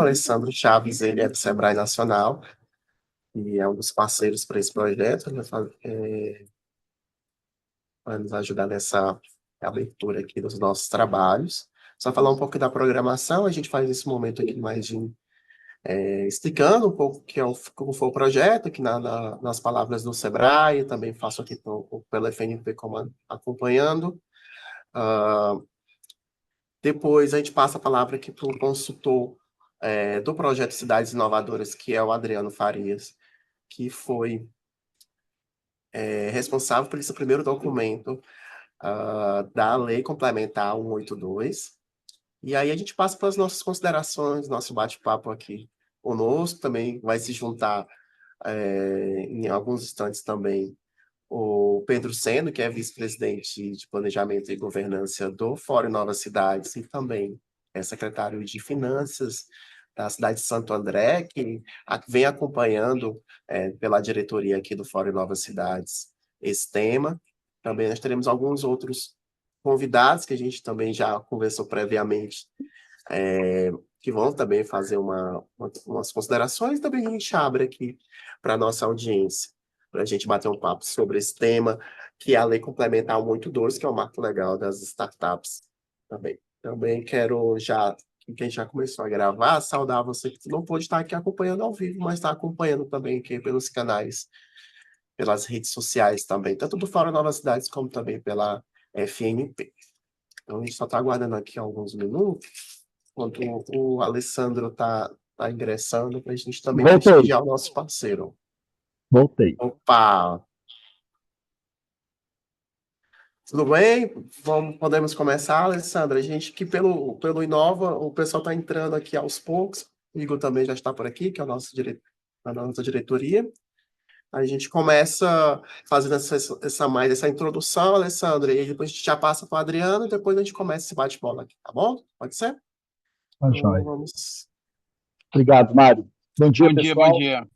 Alessandro Chaves, ele é do Sebrae Nacional e é um dos parceiros para esse projeto, né, vai nos ajudar nessa abertura aqui dos nossos trabalhos. Só falar um pouco da programação, a gente faz esse momento aqui mais de explicando um pouco como foi o projeto, aqui nas palavras do Sebrae, também faço aqui pelo FNP como acompanhando. Ah, Depois a gente passa a palavra aqui para o consultor do projeto Cidades Inovadoras, que é o Adriano Farias, que foi responsável por esse primeiro documento da Lei Complementar 182. E aí a gente passa para as nossas considerações, nosso bate-papo aqui conosco, também vai se juntar em alguns instantes também o Pedro Seno, que é vice-presidente de Planejamento e Governança do Fórum Novas Cidades, e também é secretário de Finanças da cidade de Santo André, que vem acompanhando pela diretoria aqui do Fórum Novas Cidades esse tema. Também nós teremos alguns outros convidados que a gente também já conversou previamente, que vão também fazer umas considerações, também a gente abre aqui para a nossa audiência, para a gente bater um papo sobre esse tema, que é a Lei Complementar 182, que é o marco legal das startups também. Também quero já, que a gente já começou a gravar, saudar você que não pôde estar aqui acompanhando ao vivo, mas está acompanhando também aqui pelos canais, pelas redes sociais também, tanto do Fórum Novas Cidades como também pela FNP. Então, a gente só está aguardando aqui alguns minutos, enquanto o Alessandro está ingressando, para a gente também Voltei, prestigiar o nosso parceiro. voltei. Opa! Tudo bem? Podemos começar, Alessandra? A gente que pelo Inova, o pessoal está entrando aqui aos poucos. O Igor também já está por aqui, que é o nosso a nossa diretoria. A gente começa fazendo essa introdução, Alessandra, e depois a gente já passa para o Adriano, e depois a gente começa esse bate-bola aqui, tá bom? Pode ser? Tá Então, joia. vamos. Obrigado, Mário. Bom dia, Bom dia, bom pessoal. dia.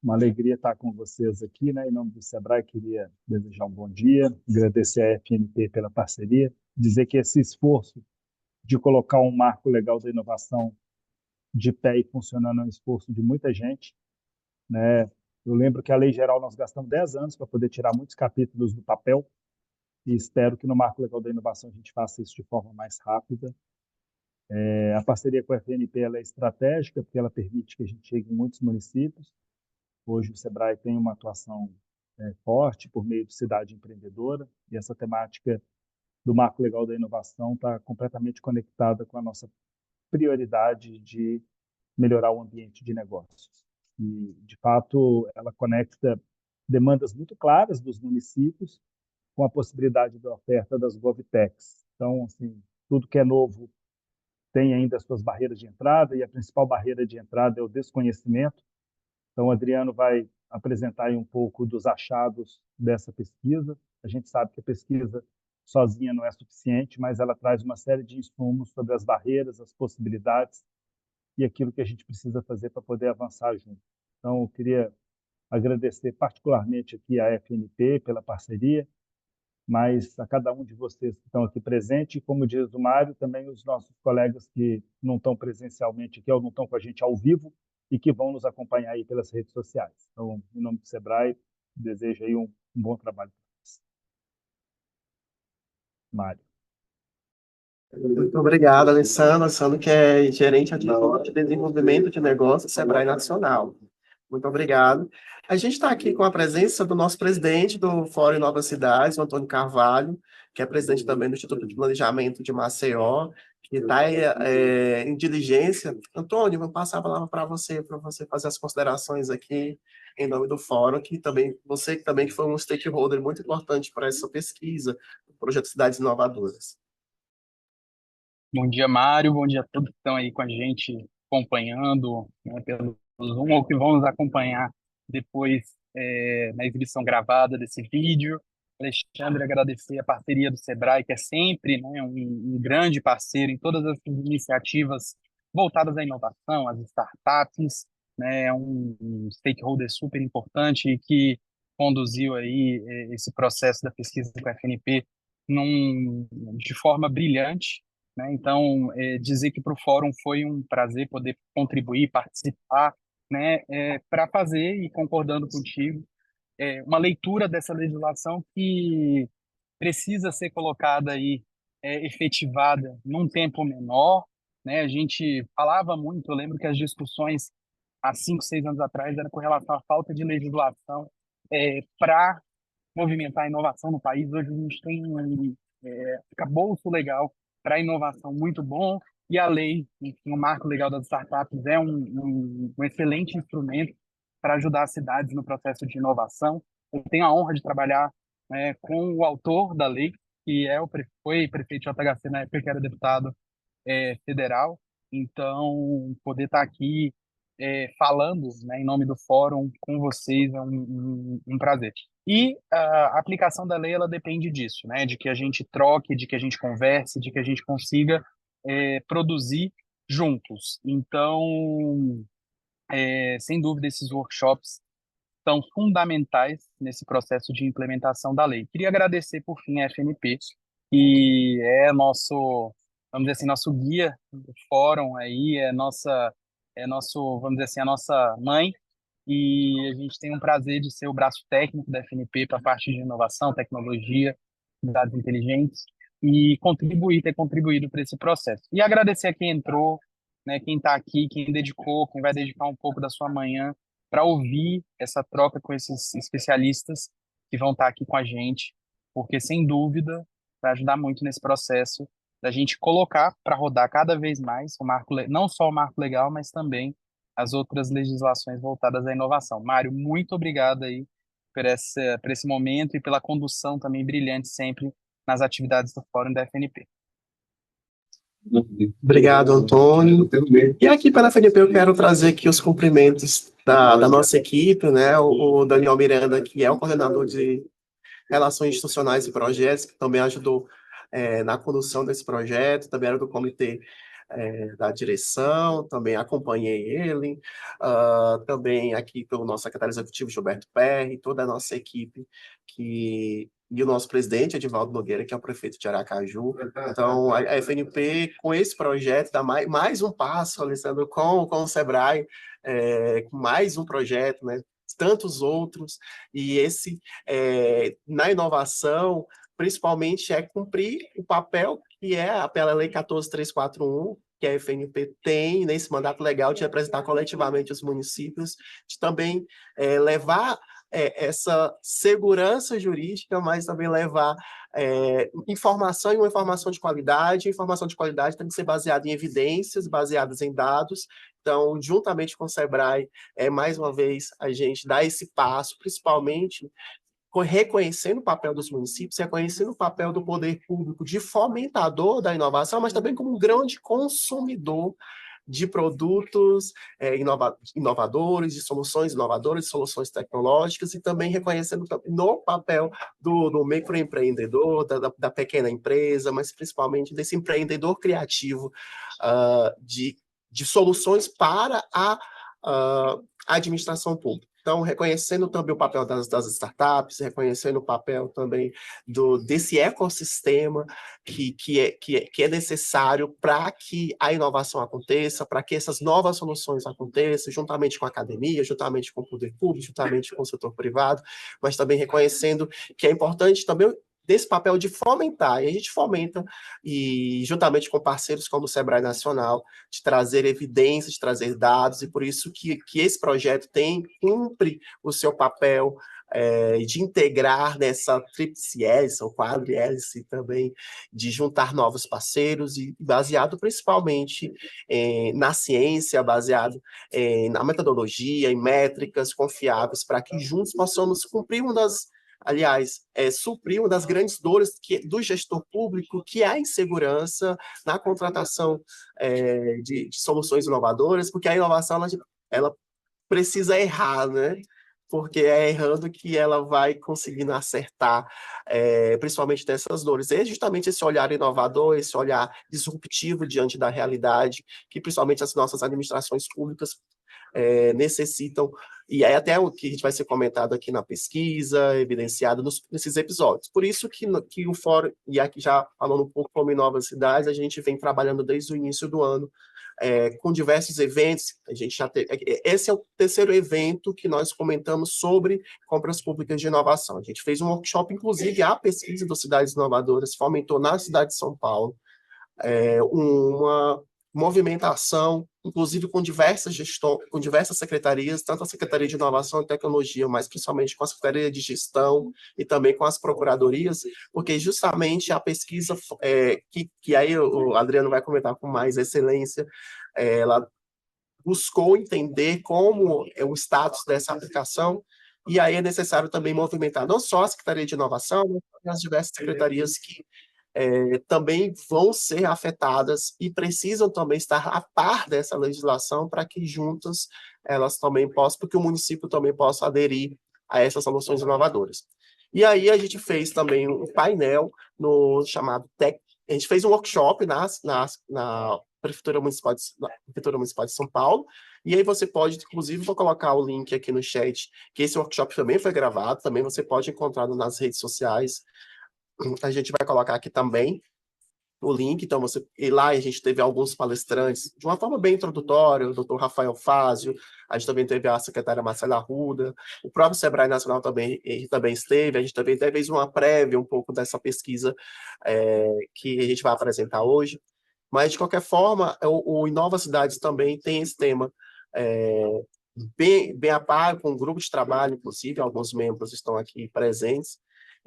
Uma alegria estar com vocês aqui, né? Em nome do Sebrae, queria desejar um bom dia, agradecer à FNP pela parceria, dizer que esse esforço de colocar um marco legal da inovação de pé e funcionando é um esforço de muita gente, né? Eu lembro que a Lei Geral nós gastamos 10 anos para poder tirar muitos capítulos do papel e espero que no marco legal da inovação a gente faça isso de forma mais rápida. A parceria com a FNP ela é estratégica porque ela permite que a gente chegue em muitos municípios. Hoje o Sebrae tem uma atuação forte por meio de cidade empreendedora e essa temática do marco legal da inovação está completamente conectada com a nossa prioridade de melhorar o ambiente de negócios. E, de fato, ela conecta demandas muito claras dos municípios com a possibilidade da oferta das GovTechs. Então, assim, tudo que é novo tem ainda as suas barreiras de entrada, e a principal barreira de entrada é o desconhecimento. Então, o Adriano vai apresentar aí um pouco dos achados dessa pesquisa. A gente sabe que a pesquisa sozinha não é suficiente, mas ela traz uma série de insumos sobre as barreiras, as possibilidades e aquilo que a gente precisa fazer para poder avançar junto. Então, eu queria agradecer particularmente aqui à FNP pela parceria, mas a cada um de vocês que estão aqui presente, e como diz o Mário, também os nossos colegas que não estão presencialmente aqui ou não estão com a gente ao vivo e que vão nos acompanhar aí pelas redes sociais. Então, em nome do Sebrae, desejo aí um bom trabalho para vocês. Mário. Muito obrigado, Alessandro. Alessandro, que é gerente atual de desenvolvimento de negócios Sebrae Nacional. Muito obrigado. A gente está aqui com a presença do nosso presidente do Fórum Novas Cidades, o Antônio Carvalho, que é presidente também do Instituto de Planejamento de Maceió, que está em diligência. Antônio, vou passar a palavra para você fazer as considerações aqui em nome do Fórum, que também, você que também foi um stakeholder muito importante para essa pesquisa, o projeto Cidades Inovadoras. Bom dia, Mário. Bom dia a todos que estão aí com a gente acompanhando, né, pelo Zoom ou que vão nos acompanhar depois na exibição gravada desse vídeo. Alexandre, agradecer a parceria do Sebrae, que é sempre, né, um grande parceiro em todas as iniciativas voltadas à inovação, às startups, né, é um stakeholder super importante e que conduziu aí esse processo da pesquisa com a FNP de forma brilhante. né? Então, dizer que para o fórum foi um prazer poder contribuir, participar, né? Para fazer, e concordando contigo, uma leitura dessa legislação que precisa ser colocada aí, efetivada num tempo menor, né? A gente falava muito, eu lembro que as discussões há 5, 6 anos atrás era com relação à falta de legislação para movimentar a inovação no país. Hoje a gente tem um arcabouço legal para a inovação muito bom, e a lei, enfim, o Marco Legal das Startups é um excelente instrumento para ajudar as cidades no processo de inovação. Eu tenho a honra de trabalhar, né, com o autor da lei, que foi prefeito de JHC na época que era deputado federal. Então, poder estar aqui falando, né, em nome do fórum com vocês é um prazer. E a aplicação da lei, ela depende disso, né, de que a gente troque, de que a gente converse, de que a gente consiga produzir juntos. Então, sem dúvida, esses workshops são fundamentais nesse processo de implementação da lei. Queria agradecer, por fim, a FNP, que é nosso, vamos dizer assim, nosso guia do fórum aí, vamos dizer assim, a nossa mãe, e a gente tem um prazer de ser o braço técnico da FNP para a parte de inovação, tecnologia, cidades inteligentes, e ter contribuído para esse processo. E agradecer a quem entrou, né, quem está aqui, quem dedicou, quem vai dedicar um pouco da sua manhã para ouvir essa troca com esses especialistas que vão estar aqui com a gente, porque, sem dúvida, vai ajudar muito nesse processo da gente colocar para rodar cada vez mais não só o marco legal, mas também as outras legislações voltadas à inovação. Mário, muito obrigado aí por esse momento e pela condução também brilhante sempre nas atividades do Fórum da FNP. Obrigado, Antônio. E aqui pela FNP eu quero trazer aqui os cumprimentos da nossa equipe, né? O Daniel Miranda, que é o coordenador de Relações Institucionais e Projetos, que também ajudou na condução desse projeto, também era do comitê da direção, também acompanhei ele, também aqui pelo nosso secretário executivo, Gilberto Perry, toda a nossa equipe, e o nosso presidente, Edivaldo Nogueira, que é o prefeito de Aracaju. Então, a FNP, com esse projeto, dá mais um passo, Alessandro, com o Sebrae, mais um projeto, né? Tantos outros, e esse, na inovação, principalmente cumprir o papel que é pela Lei 14.341, que a FNP tem nesse mandato legal de representar coletivamente os municípios, de também levar essa segurança jurídica, mas também levar informação, e uma informação de qualidade. A informação de qualidade tem que ser baseada em evidências, baseadas em dados. Então, juntamente com o Sebrae, mais uma vez, a gente dá esse passo, principalmente reconhecendo o papel dos municípios, reconhecendo o papel do poder público de fomentador da inovação, mas também como um grande consumidor de produtos inovadores, de soluções inovadoras, de soluções tecnológicas, e também reconhecendo no papel do microempreendedor, da pequena empresa, mas principalmente desse empreendedor criativo de soluções para a administração pública. Então, reconhecendo também o papel das startups, reconhecendo o papel também desse ecossistema que é necessário para que a inovação aconteça, para que essas novas soluções aconteçam, juntamente com a academia, juntamente com o poder público, juntamente com o setor privado, mas também reconhecendo que é importante também desse papel de fomentar, e a gente fomenta, e juntamente com parceiros como o Sebrae Nacional, de trazer evidências, de trazer dados, e por isso que esse projeto cumpre o seu papel de integrar nessa tríplice hélice, ou quadrihélice também, de juntar novos parceiros, e baseado principalmente na ciência, baseado na metodologia, em métricas confiáveis, para que juntos possamos cumprir suprir uma das grandes dores do gestor público, que é a insegurança na contratação de soluções inovadoras, porque a inovação ela precisa errar, né? Porque é errando que ela vai conseguindo acertar, principalmente dessas dores. É justamente esse olhar inovador, esse olhar disruptivo diante da realidade, que principalmente as nossas administrações públicas necessitam, e é até o que a gente vai ser comentado aqui na pesquisa, evidenciado nesses episódios. Por isso que o Fórum, e aqui já falando um pouco como Novas Cidades, a gente vem trabalhando desde o início do ano, com diversos eventos. A gente já teve, esse é o terceiro evento que nós comentamos sobre compras públicas de inovação. A gente fez um workshop, inclusive, a pesquisa das cidades inovadoras fomentou na cidade de São Paulo uma movimentação, inclusive com diversas gestões, com diversas secretarias, tanto a Secretaria de Inovação e Tecnologia, mas principalmente com a Secretaria de Gestão e também com as procuradorias, porque justamente a pesquisa, que aí o Adriano vai comentar com mais excelência, ela buscou entender como é o status dessa aplicação, e aí é necessário também movimentar não só a Secretaria de Inovação, mas as diversas secretarias que também vão ser afetadas e precisam também estar a par dessa legislação para que juntas elas também possam, porque o município também possa aderir a essas soluções inovadoras. E aí a gente fez também um painel no chamado Tech, a gente fez um workshop na Prefeitura Municipal de São Paulo, e aí você pode, inclusive, vou colocar o link aqui no chat, que esse workshop também foi gravado, também você pode encontrar nas redes sociais, a gente vai colocar aqui também o link, então e lá a gente teve alguns palestrantes, de uma forma bem introdutória, o doutor Rafael Fázio, a gente também teve a secretária Marcela Arruda, o próprio Sebrae Nacional também esteve, a gente também fez uma prévia um pouco dessa pesquisa que a gente vai apresentar hoje, mas de qualquer forma, o Inova Cidades também tem esse tema bem a par, com um grupo de trabalho, inclusive, alguns membros estão aqui presentes.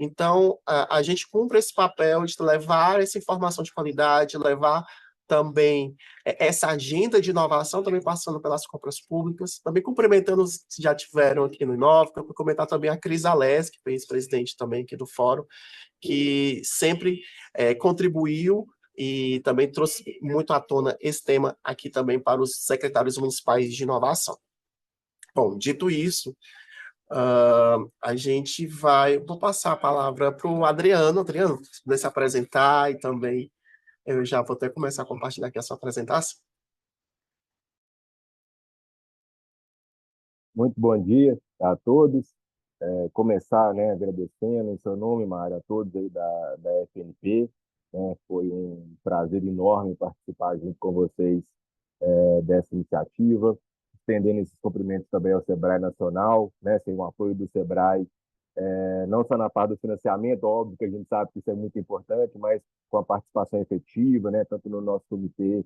Então, a gente cumpre esse papel de levar essa informação de qualidade, levar também essa agenda de inovação, também passando pelas compras públicas, também cumprimentando os que já tiveram aqui no Inova, para comentar também a Cris Alés, que foi ex-presidente também aqui do Fórum, que sempre contribuiu e também trouxe muito à tona esse tema aqui também para os secretários municipais de inovação. Bom, dito isso, a gente vou passar a palavra para o Adriano. Adriano, se puder se apresentar e também eu já vou até começar a compartilhar aqui a sua apresentação. Muito bom dia a todos. Começar, né, agradecendo em seu nome, Mário, a todos aí da FNP. Foi um prazer enorme participar junto com vocês dessa iniciativa, estendendo esses cumprimentos também ao Sebrae Nacional, né, sem o apoio do Sebrae, não só na parte do financiamento, óbvio que a gente sabe que isso é muito importante, mas com a participação efetiva, né, tanto no nosso comitê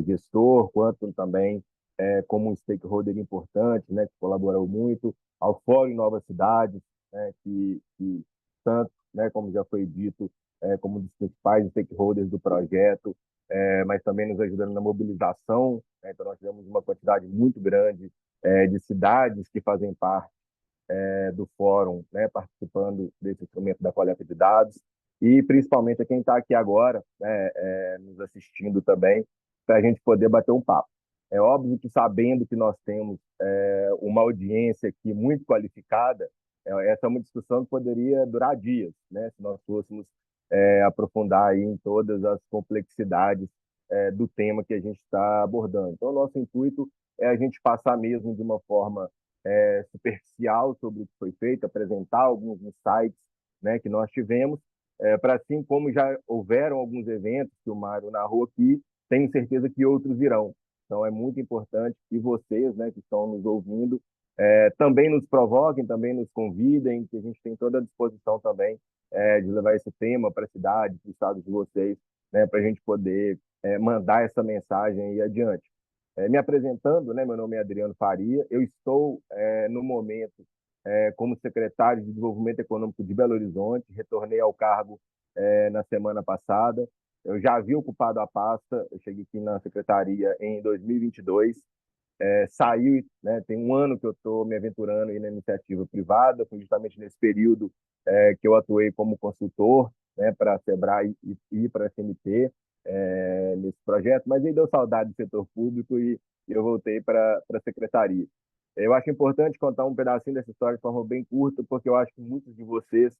gestor, quanto também como um stakeholder importante, né, que colaborou muito, ao Fórum Novas Cidades, né, que tanto, né, como já foi dito, como um dos principais stakeholders do projeto, mas também nos ajudando na mobilização. Então, nós tivemos uma quantidade muito grande de cidades que fazem parte do fórum, né, participando desse instrumento da coleta de dados, e principalmente a quem está aqui agora, né, nos assistindo também, para a gente poder bater um papo. É óbvio que, sabendo que nós temos uma audiência aqui muito qualificada, essa é uma discussão que poderia durar dias, né, se nós fôssemos aprofundar aí em todas as complexidades do tema que a gente está abordando. Então, o nosso intuito é a gente passar mesmo de uma forma superficial sobre o que foi feito, apresentar alguns insights, né, que nós tivemos, para assim como já houveram alguns eventos que o Mário narrou aqui, tenho certeza que outros virão. Então, é muito importante que vocês, né, que estão nos ouvindo, também nos provoquem, também nos convidem, que a gente tem toda a disposição também de levar esse tema para a cidade, para o estado de vocês, né, para a gente poder mandar essa mensagem aí adiante. Me apresentando, né, meu nome é Adriano Faria, eu estou, no momento, como secretário de Desenvolvimento Econômico de Belo Horizonte, retornei ao cargo na semana passada. Eu já havia ocupado a pasta, eu cheguei aqui na secretaria em 2022, saiu, né, tem um ano que eu estou me aventurando aí na iniciativa privada, foi justamente nesse período que eu atuei como consultor, né, para a Sebrae e para a SMT, nesse projeto, mas aí deu saudade do setor público e eu voltei para a secretaria. Eu acho importante contar um pedacinho dessa história de forma bem curta, porque eu acho que muitos de vocês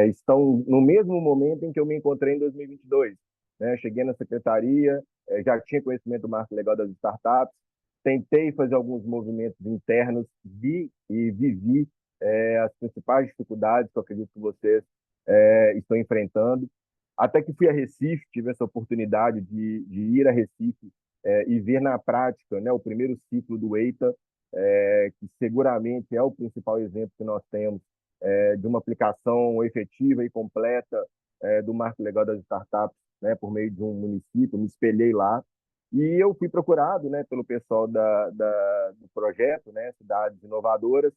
estão no mesmo momento em que eu me encontrei em 2022. Né? Cheguei na secretaria, já tinha conhecimento do marco legal das startups, tentei fazer alguns movimentos internos, vi e vivi as principais dificuldades que eu acredito que vocês estão enfrentando. Até que fui a Recife, tive essa oportunidade de ir a Recife e ver na prática, né, o primeiro ciclo do EITA, que seguramente é o principal exemplo que nós temos de uma aplicação efetiva e completa do marco legal das startups, né, por meio de um município. Me espelhei lá e eu fui procurado, né, pelo pessoal do projeto, né, Cidades Inovadoras.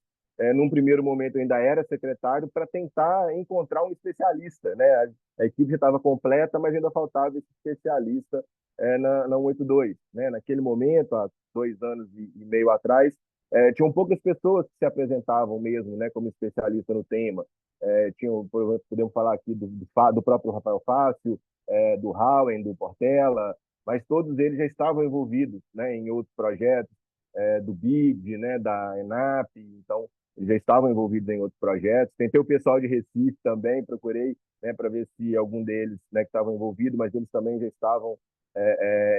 Num primeiro momento eu ainda era secretário para tentar encontrar um especialista, né? A equipe já estava completa, mas ainda faltava esse especialista na 182, né? Naquele momento, há 2 anos e meio atrás, tinham poucas pessoas que se apresentavam mesmo, né, como especialista no tema. Tinham, por exemplo, podemos falar aqui do próprio Rafael Fácio, do Howen, do Portela, mas todos eles já estavam envolvidos, né, em outros projetos, do BID, né, da ENAP. Então eles já estavam envolvidos em outros projetos. Tentei o pessoal de Recife também, procurei, né, para ver se algum deles, né, que estavam envolvidos, mas eles também já estavam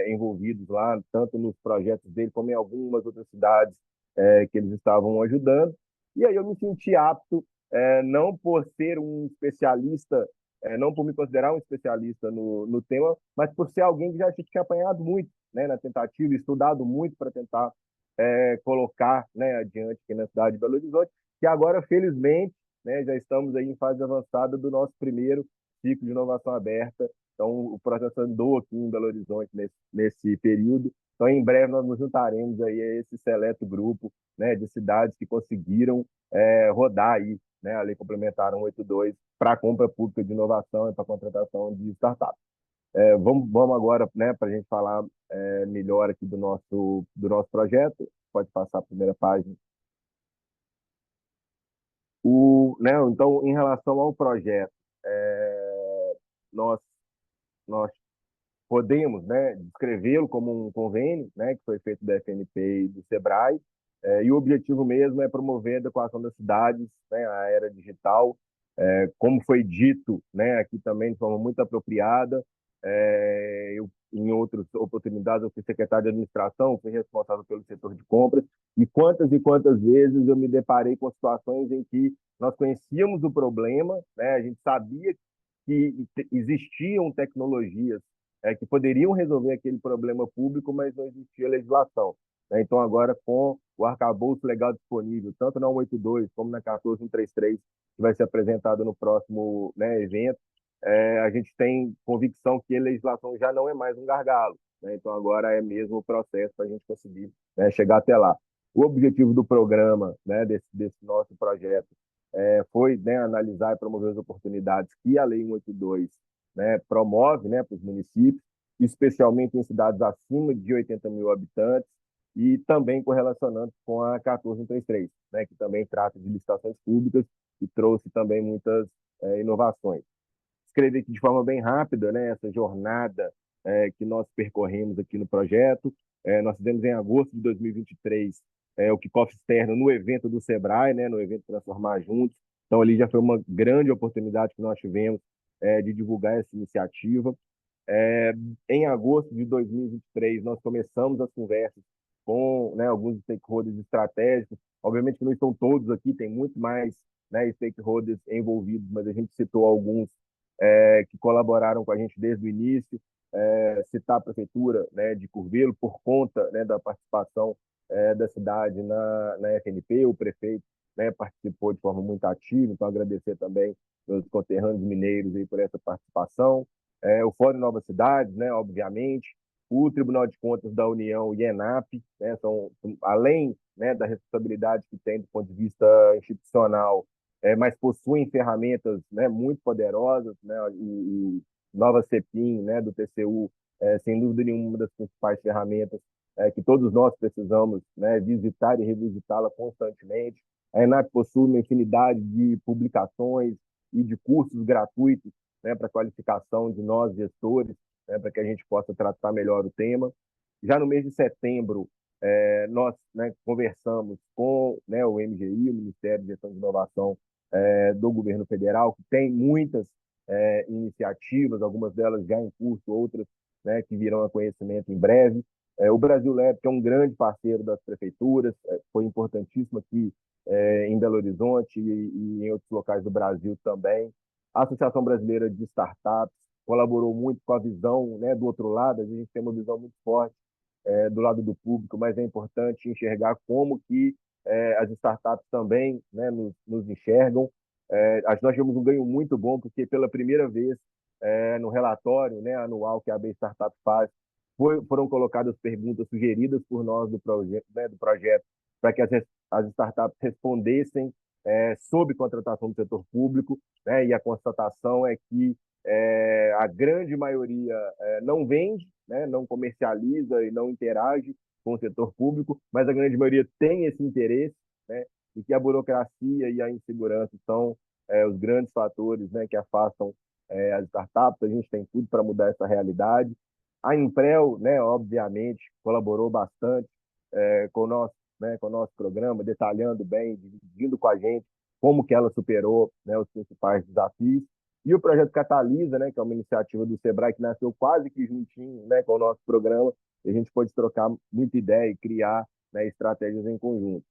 envolvidos lá, tanto nos projetos dele como em algumas outras cidades que eles estavam ajudando. E aí eu me senti apto, não por ser um especialista, não por me considerar um especialista no tema, mas por ser alguém que já tinha apanhado muito, né, na tentativa, estudado muito para tentar colocar, né, adiante aqui na cidade de Belo Horizonte, que agora, felizmente, né, já estamos aí em fase avançada do nosso primeiro ciclo de inovação aberta. Então, o processo andou aqui em Belo Horizonte nesse período. Então, em breve, nós nos juntaremos aí a esse seleto grupo, né, de cidades que conseguiram rodar aí, né, a Lei Complementar 182 para a compra pública de inovação e para a contratação de startups. Vamos agora, né, para a gente falar melhor aqui do nosso projeto. Pode passar a primeira página. Né, então, em relação ao projeto, nós, nós podemos, né, descrevê-lo como um convênio, né, que foi feito da FNP e do SEBRAE, e o objetivo mesmo é promover a adequação das cidades, né, à era digital, como foi dito, né, aqui também de forma muito apropriada. Em outras oportunidades, eu fui secretário de administração, fui responsável pelo setor de compras, e quantas vezes eu me deparei com situações em que nós conhecíamos o problema, né, a gente sabia que existiam tecnologias que poderiam resolver aquele problema público, mas não existia legislação. Né? Então, agora, com o arcabouço legal disponível, tanto na 182 como na 14133, que vai ser apresentado no próximo, né, evento, a gente tem convicção que a legislação já não é mais um gargalo. Né? Então, agora é mesmo o processo para a gente conseguir, né, chegar até lá. O objetivo do programa, né, desse nosso projeto, foi, né, analisar e promover as oportunidades que a Lei 182, né, promove, né, para os municípios, especialmente em cidades acima de 80 mil habitantes, e também correlacionando com a 14133, né, que também trata de licitações públicas e trouxe também muitas inovações. Escrevi aqui de forma bem rápida, né, essa jornada que nós percorremos aqui no projeto. Nós fizemos em agosto de 2023 o kickoff externo no evento do SEBRAE, né, no evento Transformar Juntos. Então, ali já foi uma grande oportunidade que nós tivemos de divulgar essa iniciativa. Em agosto de 2023, nós começamos as conversas com, né, alguns stakeholders estratégicos. Obviamente que não estão todos aqui, tem muito mais, né, stakeholders envolvidos, mas a gente citou alguns que colaboraram com a gente desde o início. Citar a Prefeitura, né, de Curvelo, por conta, né, da participação da cidade na FNP, o prefeito, né, participou de forma muito ativa, então agradecer também aos conterrâneos mineiros aí por essa participação. O Fórum Novas Cidades, né, obviamente, o Tribunal de Contas da União e ENAP, né, além, né, da responsabilidade que tem do ponto de vista institucional, mas possuem ferramentas, né, muito poderosas, né, e nova CEPIM, né, do TCU, sem dúvida nenhuma, uma das principais ferramentas que todos nós precisamos, né, visitar e revisitá-la constantemente. A ENAP possui uma infinidade de publicações e de cursos gratuitos, né, para qualificação de nós, gestores, né, para que a gente possa tratar melhor o tema. Já no mês de setembro, nós, né, conversamos com, né, o MGI, o Ministério de Gestão de Inovação do Governo Federal, que tem muitas iniciativas, algumas delas já em curso, outras, né, que virão a conhecimento em breve. O Brasil Lab, que é um grande parceiro das prefeituras, foi importantíssimo aqui em Belo Horizonte e em outros locais do Brasil também. A Associação Brasileira de Startups colaborou muito com a visão, né, do outro lado. A gente tem uma visão muito forte do lado do público, mas é importante enxergar como que as startups também, né, nos enxergam. Nós tivemos um ganho muito bom, porque pela primeira vez no relatório, né, anual que a AB Startup faz, foram colocadas perguntas sugeridas por nós do projeto para que as startups respondessem sobre contratação do setor público, né, e a constatação é que a grande maioria não vende, né, não comercializa e não interage com o setor público, mas a grande maioria tem esse interesse, né, e que a burocracia e a insegurança são os grandes fatores, né, que afastam as startups. A gente tem tudo para mudar essa realidade. A Imprel, né, obviamente, colaborou bastante com o nosso programa, detalhando bem, dividindo com a gente como que ela superou, né, os principais desafios. E o projeto Catalisa, né, que é uma iniciativa do Sebrae que nasceu quase que juntinho, né, com o nosso programa, e a gente pode trocar muita ideia e criar, né, estratégias em conjunto.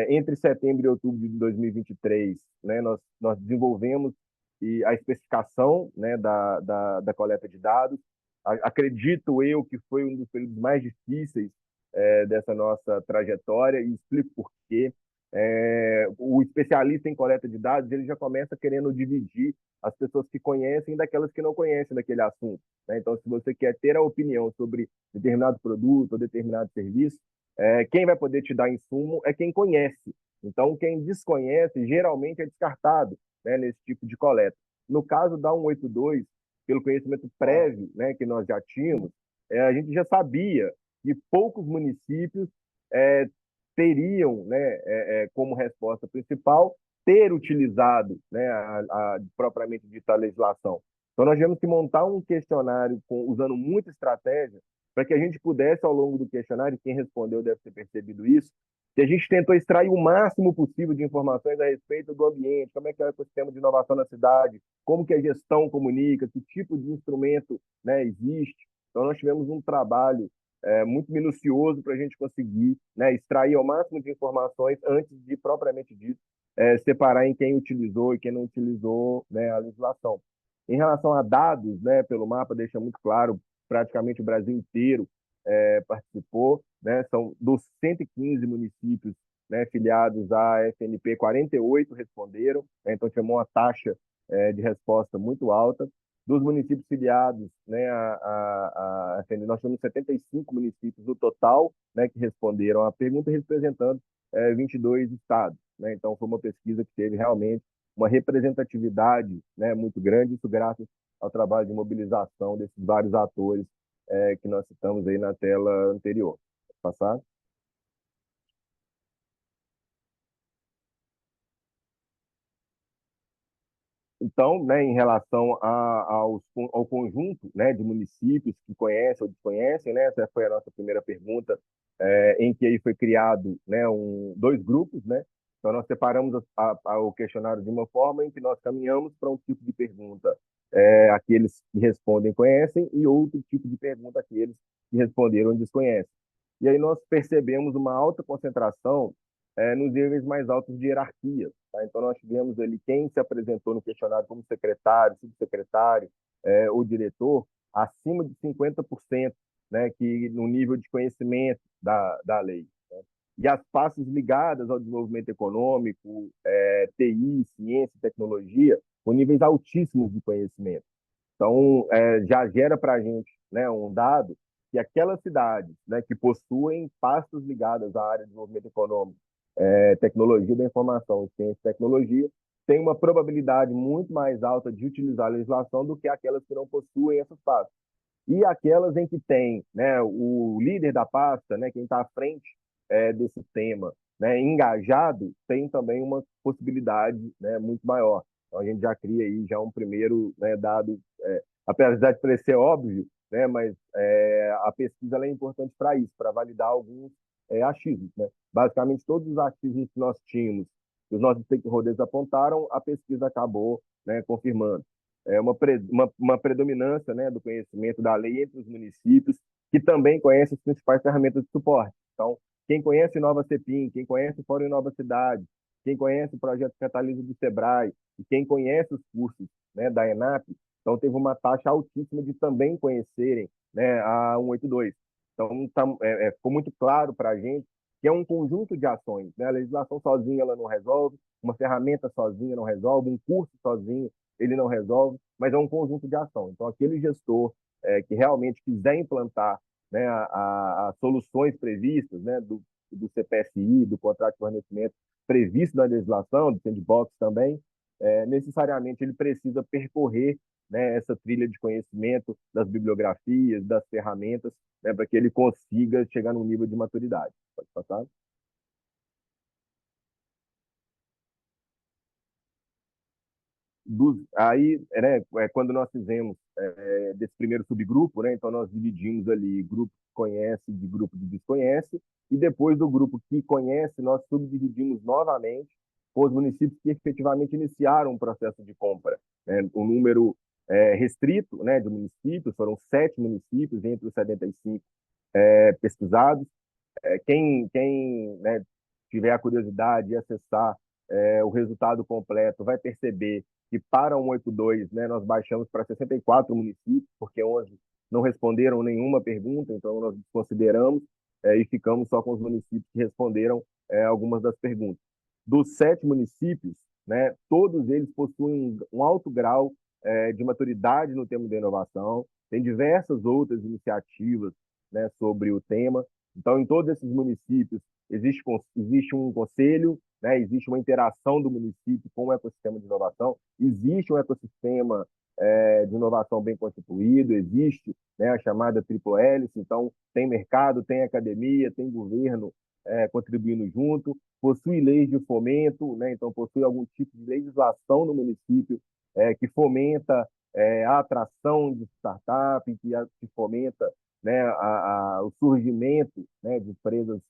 Entre setembro e outubro de 2023, né, nós desenvolvemos a especificação, né, da coleta de dados. Acredito eu que foi um dos períodos mais difíceis dessa nossa trajetória, e explico por quê. O especialista em coleta de dados ele já começa querendo dividir as pessoas que conhecem daquelas que não conhecem daquele assunto, né? Então, se você quer ter a opinião sobre determinado produto ou determinado serviço, quem vai poder te dar insumo é quem conhece. Então, quem desconhece geralmente é descartado, né, nesse tipo de coleta. No caso da 182, pelo conhecimento prévio, né, que nós já tínhamos, a gente já sabia que poucos municípios teriam, né, como resposta principal ter utilizado, né, a propriamente dita legislação. Então, nós tivemos que montar um questionário usando muita estratégia para que a gente pudesse, ao longo do questionário, quem respondeu deve ter percebido isso, que a gente tentou extrair o máximo possível de informações a respeito do ambiente, como é que é o ecossistema de inovação na cidade, como que a gestão comunica, que tipo de instrumento, né, existe. Então, nós tivemos um trabalho muito minucioso para a gente conseguir, né, extrair ao máximo de informações antes de, propriamente dito, separar em quem utilizou e quem não utilizou, né, a legislação. Em relação a dados, né, pelo mapa deixa muito claro, praticamente o Brasil inteiro participou, né, são dos 115 municípios, né, filiados à FNP, 48 responderam, né, então tivemos uma taxa de resposta muito alta. Dos municípios filiados, né, a FNP, nós temos 75 municípios no total, né, que responderam à pergunta, representando 22 estados, né? Então foi uma pesquisa que teve realmente uma representatividade, né, muito grande, isso graças ao trabalho de mobilização desses vários atores que nós citamos aí na tela anterior. Pode passar? Então, né, em relação ao conjunto, né, de municípios que conhecem ou desconhecem, né, essa foi a nossa primeira pergunta, em que aí foi criado, né, dois grupos, né? Então, nós separamos o questionário de uma forma em que nós caminhamos para um tipo de pergunta, aqueles que respondem conhecem, e outro tipo de pergunta, aqueles que responderam desconhecem. E aí nós percebemos uma alta concentração nos níveis mais altos de hierarquia. Tá? Então, nós tivemos ali quem se apresentou no questionário como secretário, subsecretário ou diretor, acima de 50%, né, que no nível de conhecimento da lei. Né? E as pastas ligadas ao desenvolvimento econômico, TI, ciência e tecnologia, com níveis altíssimos de conhecimento. Então, já gera para a gente, né, um dado que aquelas cidades, né, que possuem pastas ligadas à área de desenvolvimento econômico, tecnologia da informação e ciência e tecnologia, têm uma probabilidade muito mais alta de utilizar a legislação do que aquelas que não possuem essas pastas. E aquelas em que tem, né, o líder da pasta, né, quem está à frente desse tema, né, engajado, tem também uma possibilidade, né, muito maior. Então, a gente já cria aí já um primeiro, né, dado, apesar de parecer óbvio, né, mas a pesquisa ela é importante para isso, para validar alguns achismos. Né? Basicamente, todos os achismos que nós tínhamos, que os nossos stakeholders apontaram, a pesquisa acabou, né, confirmando. Uma predominância, né, do conhecimento da lei entre os municípios, que também conhece as principais ferramentas de suporte. Então, quem conhece Nova Cepim, quem conhece o Fórum Nova Cidade, quem conhece o projeto Catalisa do Sebrae e quem conhece os cursos, né, da ENAP, então teve uma taxa altíssima de também conhecerem, né, a 182. Então, ficou muito claro para a gente que é um conjunto de ações, né? A legislação sozinha ela não resolve, uma ferramenta sozinha não resolve, um curso sozinho ele não resolve, mas é um conjunto de ação. Então, aquele gestor que realmente quiser implantar, né, as soluções previstas, né, do CPSI, do contrato de fornecimento previsto na legislação, do sandbox também, necessariamente ele precisa percorrer, né, essa trilha de conhecimento das bibliografias, das ferramentas, né, para que ele consiga chegar num nível de maturidade. Pode passar? Aí, né, quando nós fizemos desse primeiro subgrupo, né, então nós dividimos ali grupo que conhece de grupo que desconhece, e depois do grupo que conhece, nós subdividimos novamente com os municípios que efetivamente iniciaram o processo de compra. Né? O número restrito, né, de municípios, foram 7 municípios entre os 75 pesquisados. Quem né, tiver a curiosidade de acessar o resultado completo vai perceber que para 182, né, nós baixamos para 64 municípios, porque 11 não responderam nenhuma pergunta, então nós desconsideramos e ficamos só com os municípios que responderam algumas das perguntas. Dos 7 municípios, né, todos eles possuem um alto grau de maturidade no tema da inovação, tem diversas outras iniciativas, né, sobre o tema. Então, em todos esses municípios, existe um conselho, né, existe uma interação do município com o ecossistema de inovação, existe um ecossistema de inovação bem constituído, existe, né, a chamada triple hélice, então tem mercado, tem academia, tem governo contribuindo junto, possui leis de fomento, né, então possui algum tipo de legislação no município que fomenta a atração de startup, que fomenta, né, o surgimento, né, de empresas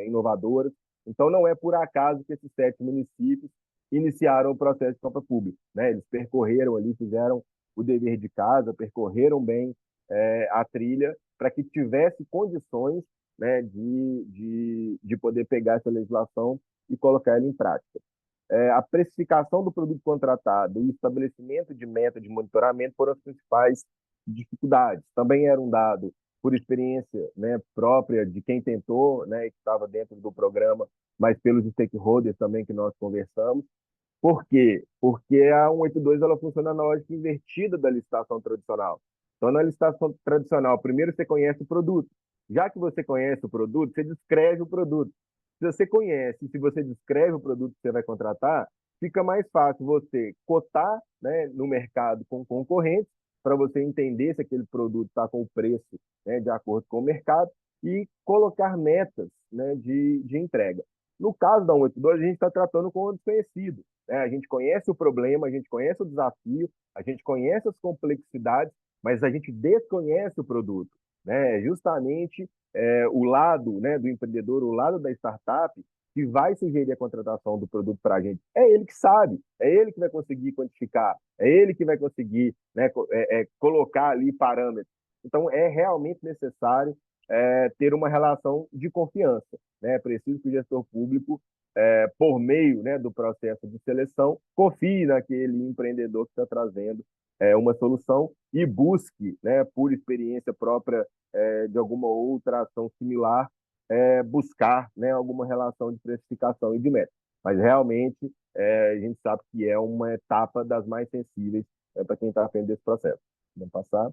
inovadoras. Então, não é por acaso que esses 7 municípios iniciaram o processo de compra pública. Né? Eles percorreram ali, fizeram o dever de casa, percorreram bem a trilha para que tivesse condições, né, de poder pegar essa legislação e colocar ela em prática. A precificação do produto contratado e o estabelecimento de meta de monitoramento foram as principais dificuldades. Também era um dado por experiência, né, própria de quem tentou, né, que estava dentro do programa, mas pelos stakeholders também que nós conversamos. Por quê? Porque a 182 ela funciona na lógica invertida da licitação tradicional. Então, na licitação tradicional, primeiro você conhece o produto. Já que você conhece o produto, você descreve o produto. Se você conhece, se você descreve o produto que você vai contratar, fica mais fácil você cotar, né, no mercado com concorrentes, para você entender se aquele produto está com o preço, né, de acordo com o mercado, e colocar metas, né, de entrega. No caso da 182, a gente está tratando com o desconhecido. Né? A gente conhece o problema, a gente conhece o desafio, a gente conhece as complexidades, mas a gente desconhece o produto. Né? Justamente o lado, né, do empreendedor, o lado da startup, que vai sugerir a contratação do produto para a gente. É ele que sabe, é ele que vai conseguir quantificar, é ele que vai conseguir, né, colocar ali parâmetros. Então, é realmente necessário ter uma relação de confiança. Né? É preciso que o gestor público, por meio, né, do processo de seleção, confie naquele empreendedor que está trazendo uma solução e busque, né, por experiência própria de alguma outra ação similar, buscar, né, alguma relação de precificação e de meta. Mas realmente a gente sabe que é uma etapa das mais sensíveis para quem está aprendendo esse processo. Vamos passar.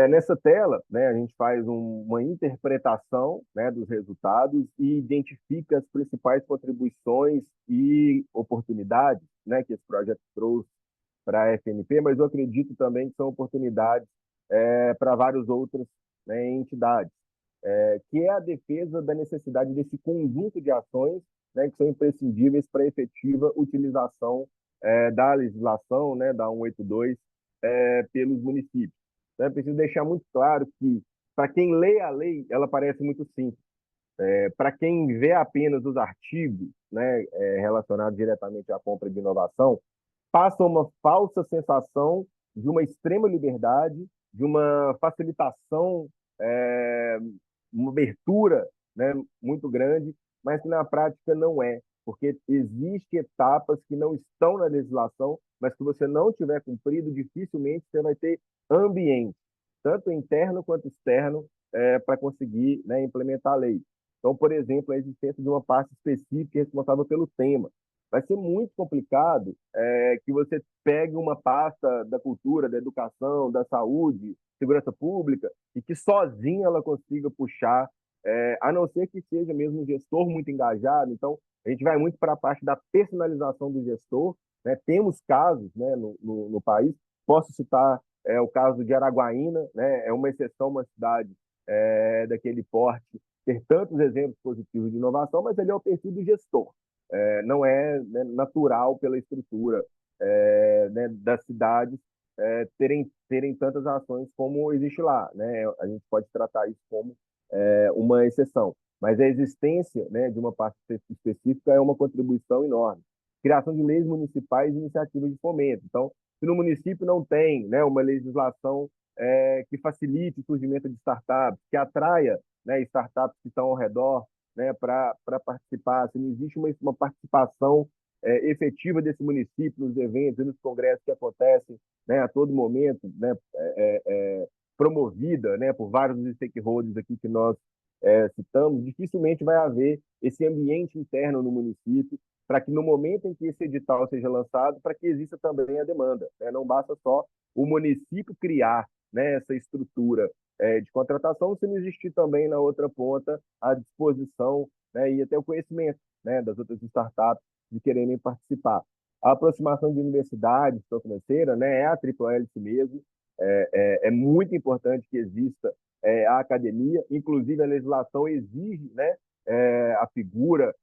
Nessa tela, né, a gente faz uma interpretação, né, dos resultados e identifica as principais contribuições e oportunidades, né, que esse projeto trouxe para a FNP, mas eu acredito também que são oportunidades para várias outras, né, entidades, que é a defesa da necessidade desse conjunto de ações, né, que são imprescindíveis para a efetiva utilização da legislação, né, da 182, pelos municípios. Então, é preciso deixar muito claro que, para quem lê a lei, ela parece muito simples, Para quem vê apenas os artigos, né, relacionados diretamente à compra de inovação, passa uma falsa sensação de uma extrema liberdade, de uma facilitação, é, uma abertura, né, muito grande, mas que na prática não é, porque existem etapas que não estão na legislação, mas que você não tiver cumprido, dificilmente você vai ter ambiente, tanto interno quanto externo, para conseguir, né, implementar a lei. Então, por exemplo, a existência de uma parte específica responsável pelo tema. Vai ser muito complicado que você pegue uma pasta da cultura, da educação, da saúde, segurança pública, e que sozinha ela consiga puxar, a não ser que seja mesmo um gestor muito engajado. Então, a gente vai muito para a parte da personalização do gestor. Né? Temos casos, né, no país, posso citar o caso de Araguaína, né? É uma exceção, uma cidade daquele porte, ter tantos exemplos positivos de inovação, mas ele é o perfil do gestor. Não é, né, natural pela estrutura né, das cidades terem tantas ações como existe lá. Né? A gente pode tratar isso como uma exceção. Mas a existência, né, de uma parte específica é uma contribuição enorme. Criação de leis municipais e iniciativas de fomento. Então, se no município não tem, né, uma legislação que facilite o surgimento de startups, que atraia, né, startups que estão ao redor, né, para participar, se não existe uma participação efetiva desse município nos eventos e nos congressos que acontecem, né, a todo momento, né, promovida, né, por vários stakeholders aqui que nós citamos, dificilmente vai haver esse ambiente interno no município para que no momento em que esse edital seja lançado, para que exista também a demanda. Né? Não basta só o município criar, né, essa estrutura de contratação, se não existir também na outra ponta a disposição, né, e até o conhecimento, né, das outras startups de quererem participar. A aproximação de universidades, gestão financeira, né, é a tripla hélice mesmo. É muito importante que exista a academia, inclusive a legislação exige, né, a figura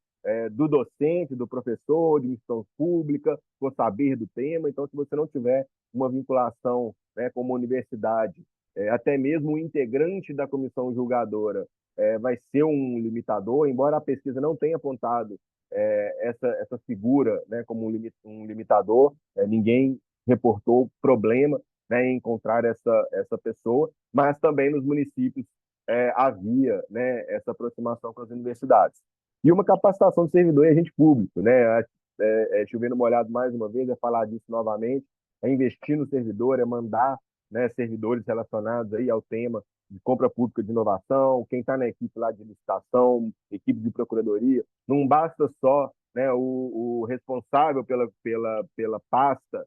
do docente, do professor, de missão pública, por saber do tema. Então, se você não tiver uma vinculação, né, com uma universidade, até mesmo o integrante da comissão julgadora vai ser um limitador, embora a pesquisa não tenha apontado essa figura, né, como um limitador, ninguém reportou problema, né, em encontrar essa pessoa, mas também nos municípios havia, né, essa aproximação com as universidades. E uma capacitação de servidor e agente público, né? Chovendo molhado mais uma vez, é falar disso novamente, é investir no servidor, é mandar, né, servidores relacionados aí ao tema de compra pública de inovação, quem está na equipe lá de licitação, equipe de procuradoria, não basta só, né, o responsável pela pasta.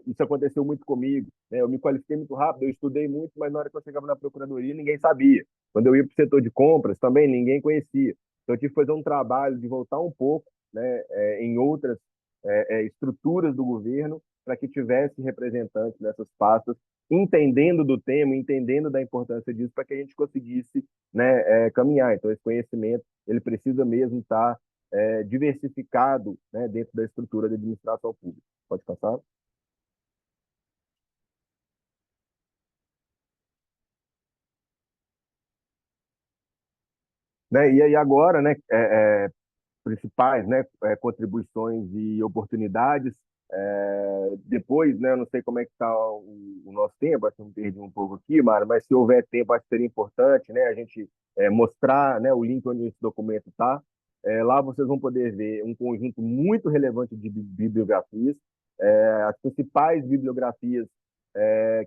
Isso aconteceu muito comigo, né? Eu me qualifiquei muito rápido, eu estudei muito, mas na hora que eu chegava na procuradoria ninguém sabia. Quando eu ia para o setor de compras também ninguém conhecia. Então eu tive que fazer um trabalho de voltar um pouco, né, em outras estruturas do governo para que tivesse representantes nessas pastas entendendo do tema, entendendo da importância disso, para que a gente conseguisse, né, caminhar. Então esse conhecimento ele precisa mesmo estar diversificado, né, dentro da estrutura da administração pública. Pode passar? Né? E aí agora, né, principais, né, contribuições e oportunidades. Depois, né, eu não sei como é que está o nosso tempo, acho que eu me perdi um pouco aqui, Mário, mas se houver tempo, acho que seria importante, né, a gente mostrar, né, o link onde esse documento está. Lá vocês vão poder ver um conjunto muito relevante de bibliografias, as principais bibliografias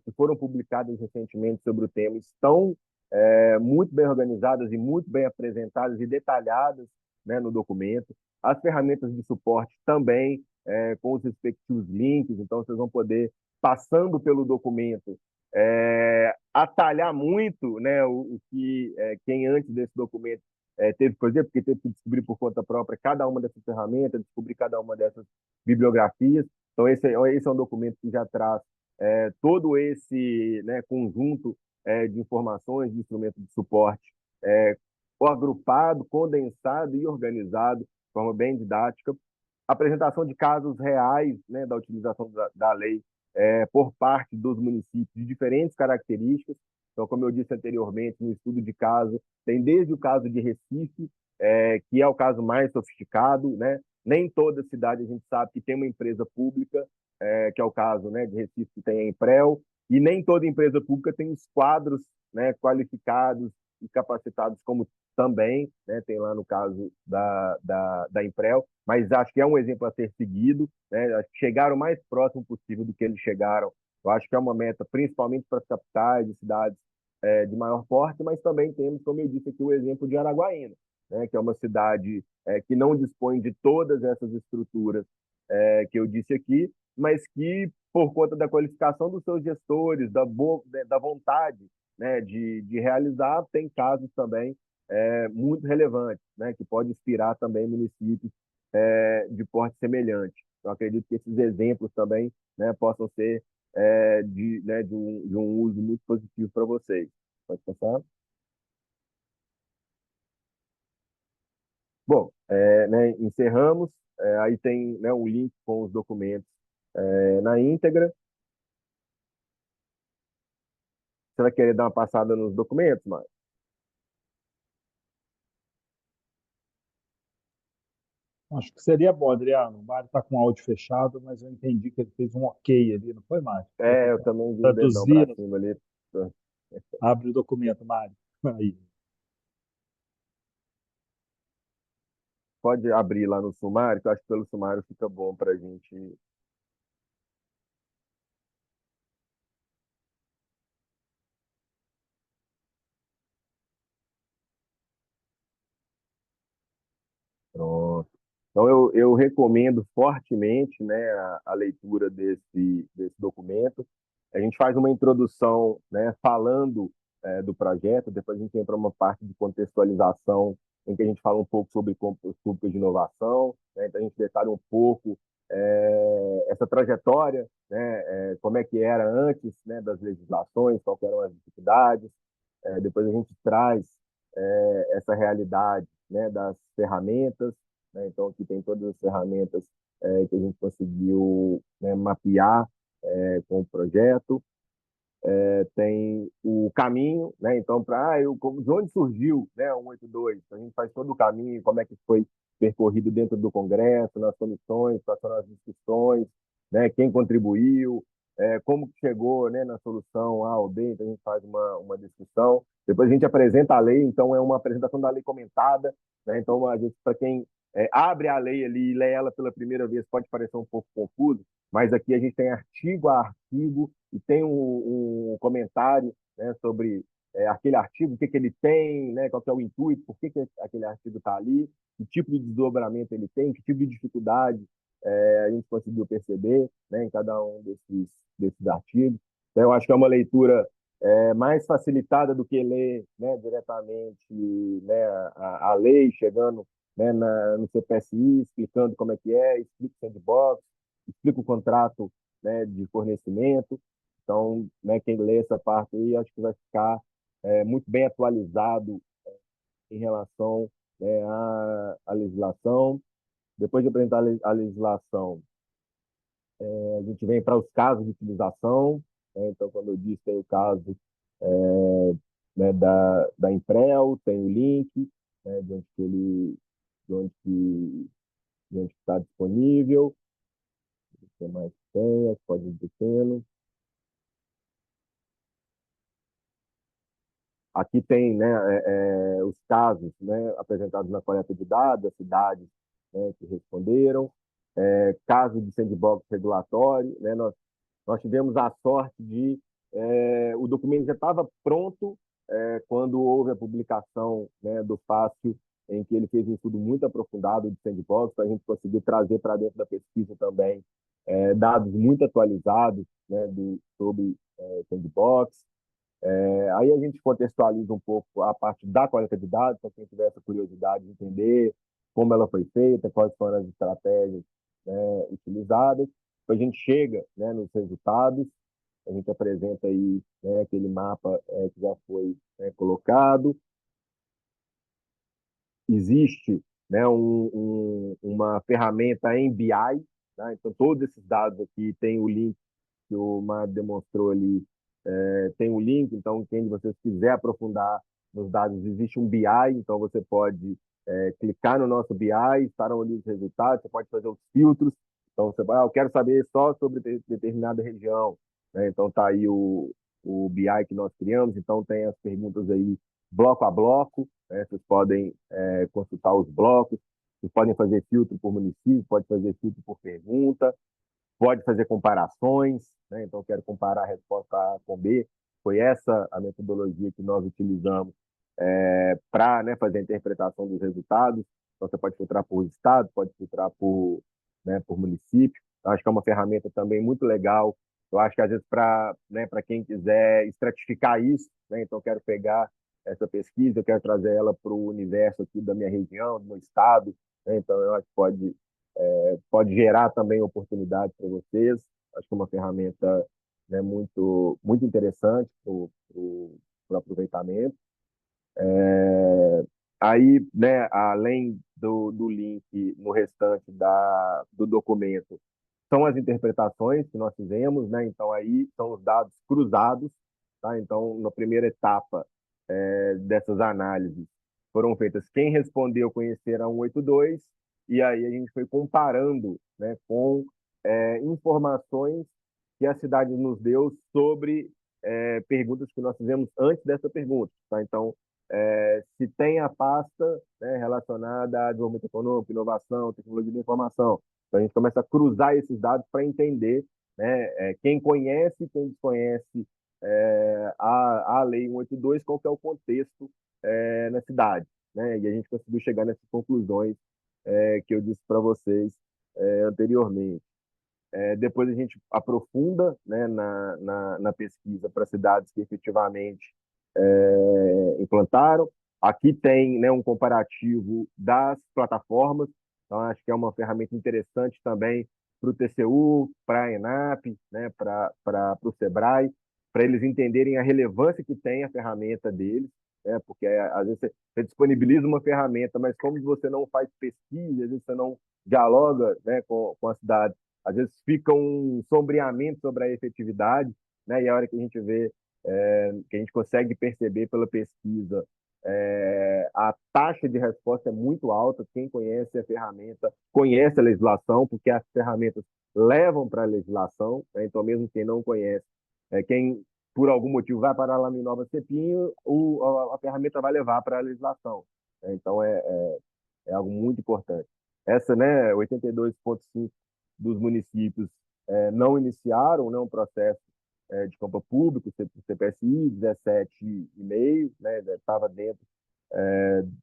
que foram publicadas recentemente sobre o tema estão muito bem organizadas e muito bem apresentadas e detalhadas, né, no documento. As ferramentas de suporte também, com os respectivos links, então vocês vão poder, passando pelo documento, atalhar muito, né, o que quem antes desse documento teve que fazer, porque teve que descobrir por conta própria cada uma dessas ferramentas, descobrir cada uma dessas bibliografias. Então, esse é um documento que já traz todo esse, né, conjunto de informações, de instrumentos de suporte, agrupado, condensado e organizado de forma bem didática. Apresentação de casos reais, né, da utilização da lei por parte dos municípios de diferentes características. Então, como eu disse anteriormente, no estudo de caso, tem desde o caso de Recife, que é o caso mais sofisticado, né? Nem toda cidade a gente sabe que tem uma empresa pública, que é o caso, né, de Recife, que tem a Emprel, e nem toda empresa pública tem os quadros, né, qualificados e capacitados como também, né, tem lá no caso da Emprel, mas acho que é um exemplo a ser seguido, né? Acho que chegaram o mais próximo possível do que eles chegaram. Eu acho que é uma meta, principalmente para as capitais e cidades de maior porte, mas também temos, como eu disse aqui, o exemplo de Araguaína, né, que é uma cidade que não dispõe de todas essas estruturas que eu disse aqui, mas que, por conta da qualificação dos seus gestores, da vontade, né, de realizar, tem casos também muito relevantes, né, que pode inspirar também municípios de porte semelhante. Eu acredito que esses exemplos também, né, possam ser de um uso muito positivo para vocês. Pode passar? Bom, né, encerramos. Aí tem, né, um link com os documentos na íntegra. Você vai querer dar uma passada nos documentos, Mário? Acho que seria bom, Adriano. O Mário está com o áudio fechado, mas eu entendi que ele fez um ok ali, não foi, Mário? Eu também vi o dedão para Traduzir, cima ali. abre o documento, Mário. Aí. Pode abrir lá no sumário, que eu acho que pelo sumário fica bom para a gente. Pronto. Então, eu recomendo fortemente, né, a leitura desse documento. A gente faz uma introdução, né, falando do projeto, depois a gente entra uma parte de contextualização, em que a gente fala um pouco sobre concursos públicos de inovação, né, então a gente detalha um pouco essa trajetória, né, como é que era antes, né, das legislações, quais eram as dificuldades. Depois a gente traz essa realidade, né, das ferramentas, né? Então aqui tem todas as ferramentas que a gente conseguiu, né, mapear com o projeto. Tem o caminho, né? Então de onde surgiu, né, o 182? A gente faz todo o caminho, como é que foi percorrido dentro do Congresso, nas comissões, quais foram as discussões, né? Quem contribuiu, como que chegou, né, na solução A ou B. Então a gente faz uma discussão. Depois a gente apresenta a lei, então é uma apresentação da lei comentada, né? Então a gente, para quem abre a lei ali e lê ela pela primeira vez, pode parecer um pouco confuso, mas aqui a gente tem artigo a artigo e tem um comentário, né, sobre aquele artigo, o que ele tem, né, qual que é o intuito, por que aquele artigo está ali, que tipo de desdobramento ele tem, que tipo de dificuldade a gente conseguiu perceber, né, em cada um desses artigos. Então, eu acho que é uma leitura mais facilitada do que ler, né, diretamente, né, a lei, chegando, né, no CPSI, explicando como é que explica o sandbox, explica o contrato, né, de fornecimento. Então, né, quem lê essa parte aí, acho que vai ficar muito bem atualizado em relação, né, à legislação. Depois de apresentar a legislação, a gente vem para os casos de utilização, né? Então, como eu disse, tem o caso né, da Emprel, tem o link, né, de onde que ele, de onde está disponível, o que mais tem, pode ir descendo. Aqui tem, né, os casos, né, apresentados na coleta de dados, as cidades, né, que responderam, caso de sandbox regulatório, né, nós tivemos a sorte de o documento já estava pronto quando houve a publicação, né, do Fácil, em que ele fez um estudo muito aprofundado de sandbox, para a gente conseguir trazer para dentro da pesquisa também dados muito atualizados, né, sobre sandbox. Aí a gente contextualiza um pouco a parte da coleta de dados, para quem tiver essa curiosidade de entender como ela foi feita, quais foram as estratégias, né, utilizadas. Depois a gente chega, né, nos resultados, a gente apresenta aí, né, aquele mapa que já foi colocado. Existe, né, uma ferramenta em BI, né? Então todos esses dados aqui tem o link que o Mar demonstrou ali, tem o link, então quem de vocês quiser aprofundar nos dados, existe um BI, então você pode clicar no nosso BI, estarão ali os resultados, você pode fazer os filtros, então você vai, eu quero saber só sobre determinada região, né? Então está aí o BI que nós criamos, então tem as perguntas aí bloco a bloco, né? Vocês podem consultar os blocos, vocês podem fazer filtro por município, pode fazer filtro por pergunta, pode fazer comparações, né? Então, quero comparar a resposta A com B. Foi essa a metodologia que nós utilizamos para, né, fazer a interpretação dos resultados. Então, você pode filtrar por estado, pode filtrar por, né, por município. Eu acho que é uma ferramenta também muito legal. Eu acho que, às vezes, para, né, para quem quiser estratificar isso, né, então, eu quero pegar essa pesquisa, eu quero trazer ela para o universo aqui da minha região, do meu estado, né? Então, eu acho que pode gerar também oportunidades para vocês. Acho que é uma ferramenta, né, muito interessante para o aproveitamento. Aí, né, além do link no restante do documento, são as interpretações que nós fizemos, né? Então, aí são os dados cruzados, tá? Então, na primeira etapa dessas análises, foram feitas quem respondeu conhecer a 182, e aí a gente foi comparando, né, com informações que a cidade nos deu sobre perguntas que nós fizemos antes dessa pergunta, tá? Então, se tem a pasta, né, relacionada a desenvolvimento econômico, inovação, tecnologia da informação. Então, a gente começa a cruzar esses dados para entender, né, quem conhece, quem desconhece a Lei 182, qual que é o contexto na cidade, né? E a gente conseguiu chegar nessas conclusões que eu disse para vocês anteriormente. Depois a gente aprofunda, né, na pesquisa para cidades que efetivamente implantaram. Aqui tem, né, um comparativo das plataformas, então acho que é uma ferramenta interessante também para o TCU, para a ENAP, né, para o SEBRAE, para eles entenderem a relevância que tem a ferramenta deles, né, porque às vezes você disponibiliza uma ferramenta, mas como você não faz pesquisa, às vezes você não dialoga, né, com a cidade, às vezes fica um sombreamento sobre a efetividade, né, e a hora que a gente vê que a gente consegue perceber pela pesquisa, a taxa de resposta é muito alta. Quem conhece a ferramenta conhece a legislação, porque as ferramentas levam para a legislação, né? Então, mesmo quem não conhece, quem por algum motivo vai parar lá no Inova Cepinho, a ferramenta vai levar para a legislação. Então, é algo muito importante. Essa, né, 82,5% dos municípios não iniciaram, né, um processo de compra público, CPSI, 17,5%, né, estava dentro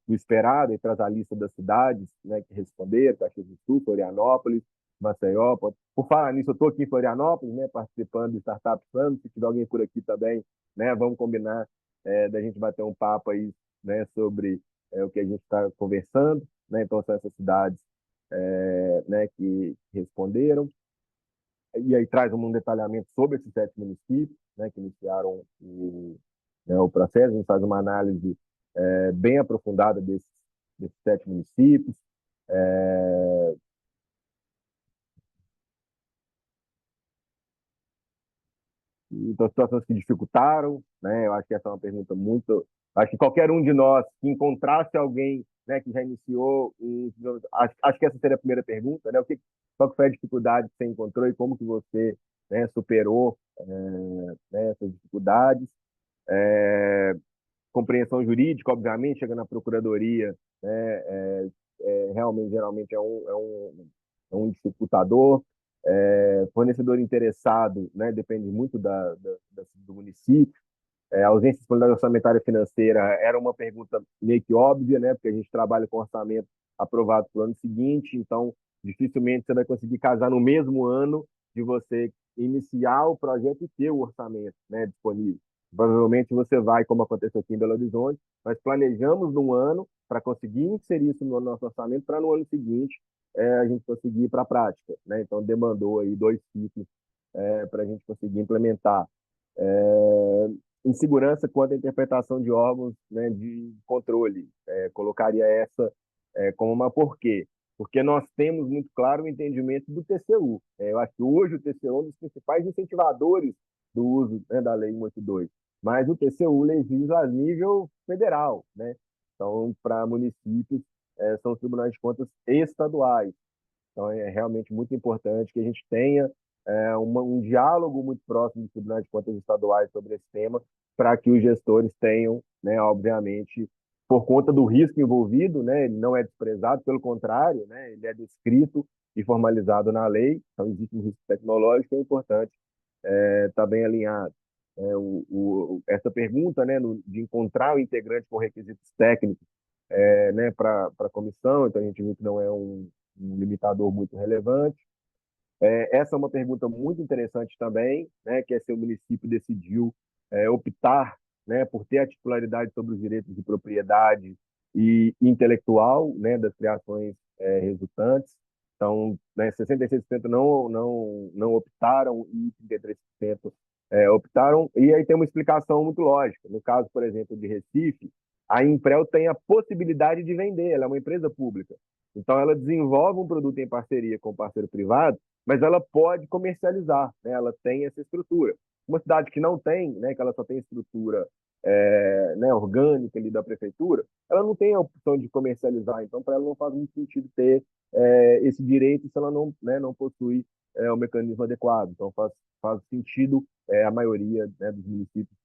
do esperado, e traz a lista das cidades, né, que responderam: Caxias do Sul, Florianópolis, Maceió. Por falar nisso, eu estou aqui em Florianópolis, né, participando do Startup Summit. Se tiver alguém por aqui também, né, vamos combinar da gente bater um papo aí, né, sobre o que a gente está conversando, né? Então, são essas cidades né, que responderam. E aí traz um detalhamento sobre esses 7 municípios, né, que iniciaram o processo. A gente faz uma análise bem aprofundada desses 7 municípios. Então, situações que dificultaram, né? Eu acho que essa é uma pergunta muito... Acho que qualquer um de nós que encontrasse alguém, né, que já iniciou... Acho que essa seria a primeira pergunta, né? Qual que foi a dificuldade que você encontrou e como que você, né, superou né, essas dificuldades? Compreensão jurídica, obviamente, chega na procuradoria, né, realmente, geralmente é um dificultador. Fornecedor interessado, né, depende muito do município. A ausência de disponibilidade orçamentária financeira era uma pergunta meio que óbvia, né, porque a gente trabalha com orçamento aprovado para o ano seguinte, então dificilmente você vai conseguir casar no mesmo ano de você iniciar o projeto e ter o orçamento, né, disponível. Provavelmente você vai, como aconteceu aqui em Belo Horizonte, nós planejamos num ano para conseguir inserir isso no nosso orçamento, para no ano seguinte a gente conseguir ir para a prática, né? Então demandou aí 2 ciclos para a gente conseguir implementar. Insegurança quanto à interpretação de órgãos, né, de controle. Colocaria essa como uma por quê? Porque nós temos muito claro o entendimento do TCU. Eu acho que hoje o TCU é um dos principais incentivadores do uso, né, da Lei 182. Mas o TCU legisla a nível federal, né? Então, para municípios, são os tribunais de contas estaduais. Então, é realmente muito importante que a gente tenha um diálogo muito próximo dos tribunais de contas estaduais sobre esse tema, para que os gestores tenham, né, obviamente, por conta do risco envolvido, né, ele não é desprezado, pelo contrário, né, ele é descrito e formalizado na lei, então existe um risco tecnológico, é importante estar bem alinhado. Essa pergunta, né, de encontrar o integrante com requisitos técnicos, né, para a comissão, então a gente viu que não é um limitador muito relevante. Essa é uma pergunta muito interessante também, né, que é se o município decidiu optar, né, por ter a titularidade sobre os direitos de propriedade e intelectual, né, das criações resultantes. Então, né, 66% não optaram e 33% optaram. E aí tem uma explicação muito lógica. No caso, por exemplo, de Recife, a Imprel tem a possibilidade de vender, ela é uma empresa pública. Então, ela desenvolve um produto em parceria com o parceiro privado, mas ela pode comercializar, né? Ela tem essa estrutura. Uma cidade que não tem, né, que ela só tem estrutura né, orgânica ali da prefeitura, ela não tem a opção de comercializar, então para ela não faz muito sentido ter esse direito se ela não, né, não possui o mecanismo adequado. Então faz sentido a maioria, né, dos municípios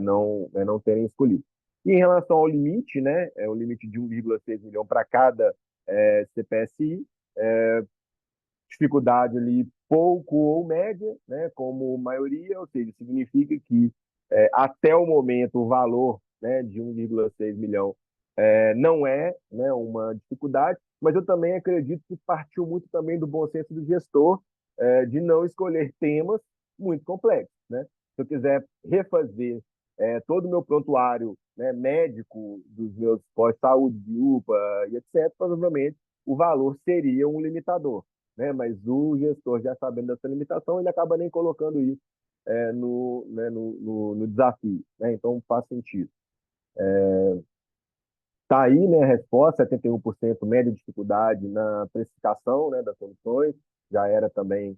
não terem escolhido. E em relação ao limite, né, o limite de 1,6 milhão para cada CPSI, dificuldade ali pouco ou média, né, como maioria, ou seja, significa que até o momento o valor, né, de 1,6 milhão não é, né, uma dificuldade, mas eu também acredito que partiu muito também do bom senso do gestor de não escolher temas muito complexos, né? Se eu quiser refazer todo o meu prontuário, né, médico dos meus pós-saúde, de UPA e etc., provavelmente o valor seria um limitador, né? Mas o gestor, já sabendo dessa limitação, ele acaba nem colocando isso no desafio, né? Então faz sentido. Está aí, né, a resposta: 71% média dificuldade na precificação, né, das soluções. Já era também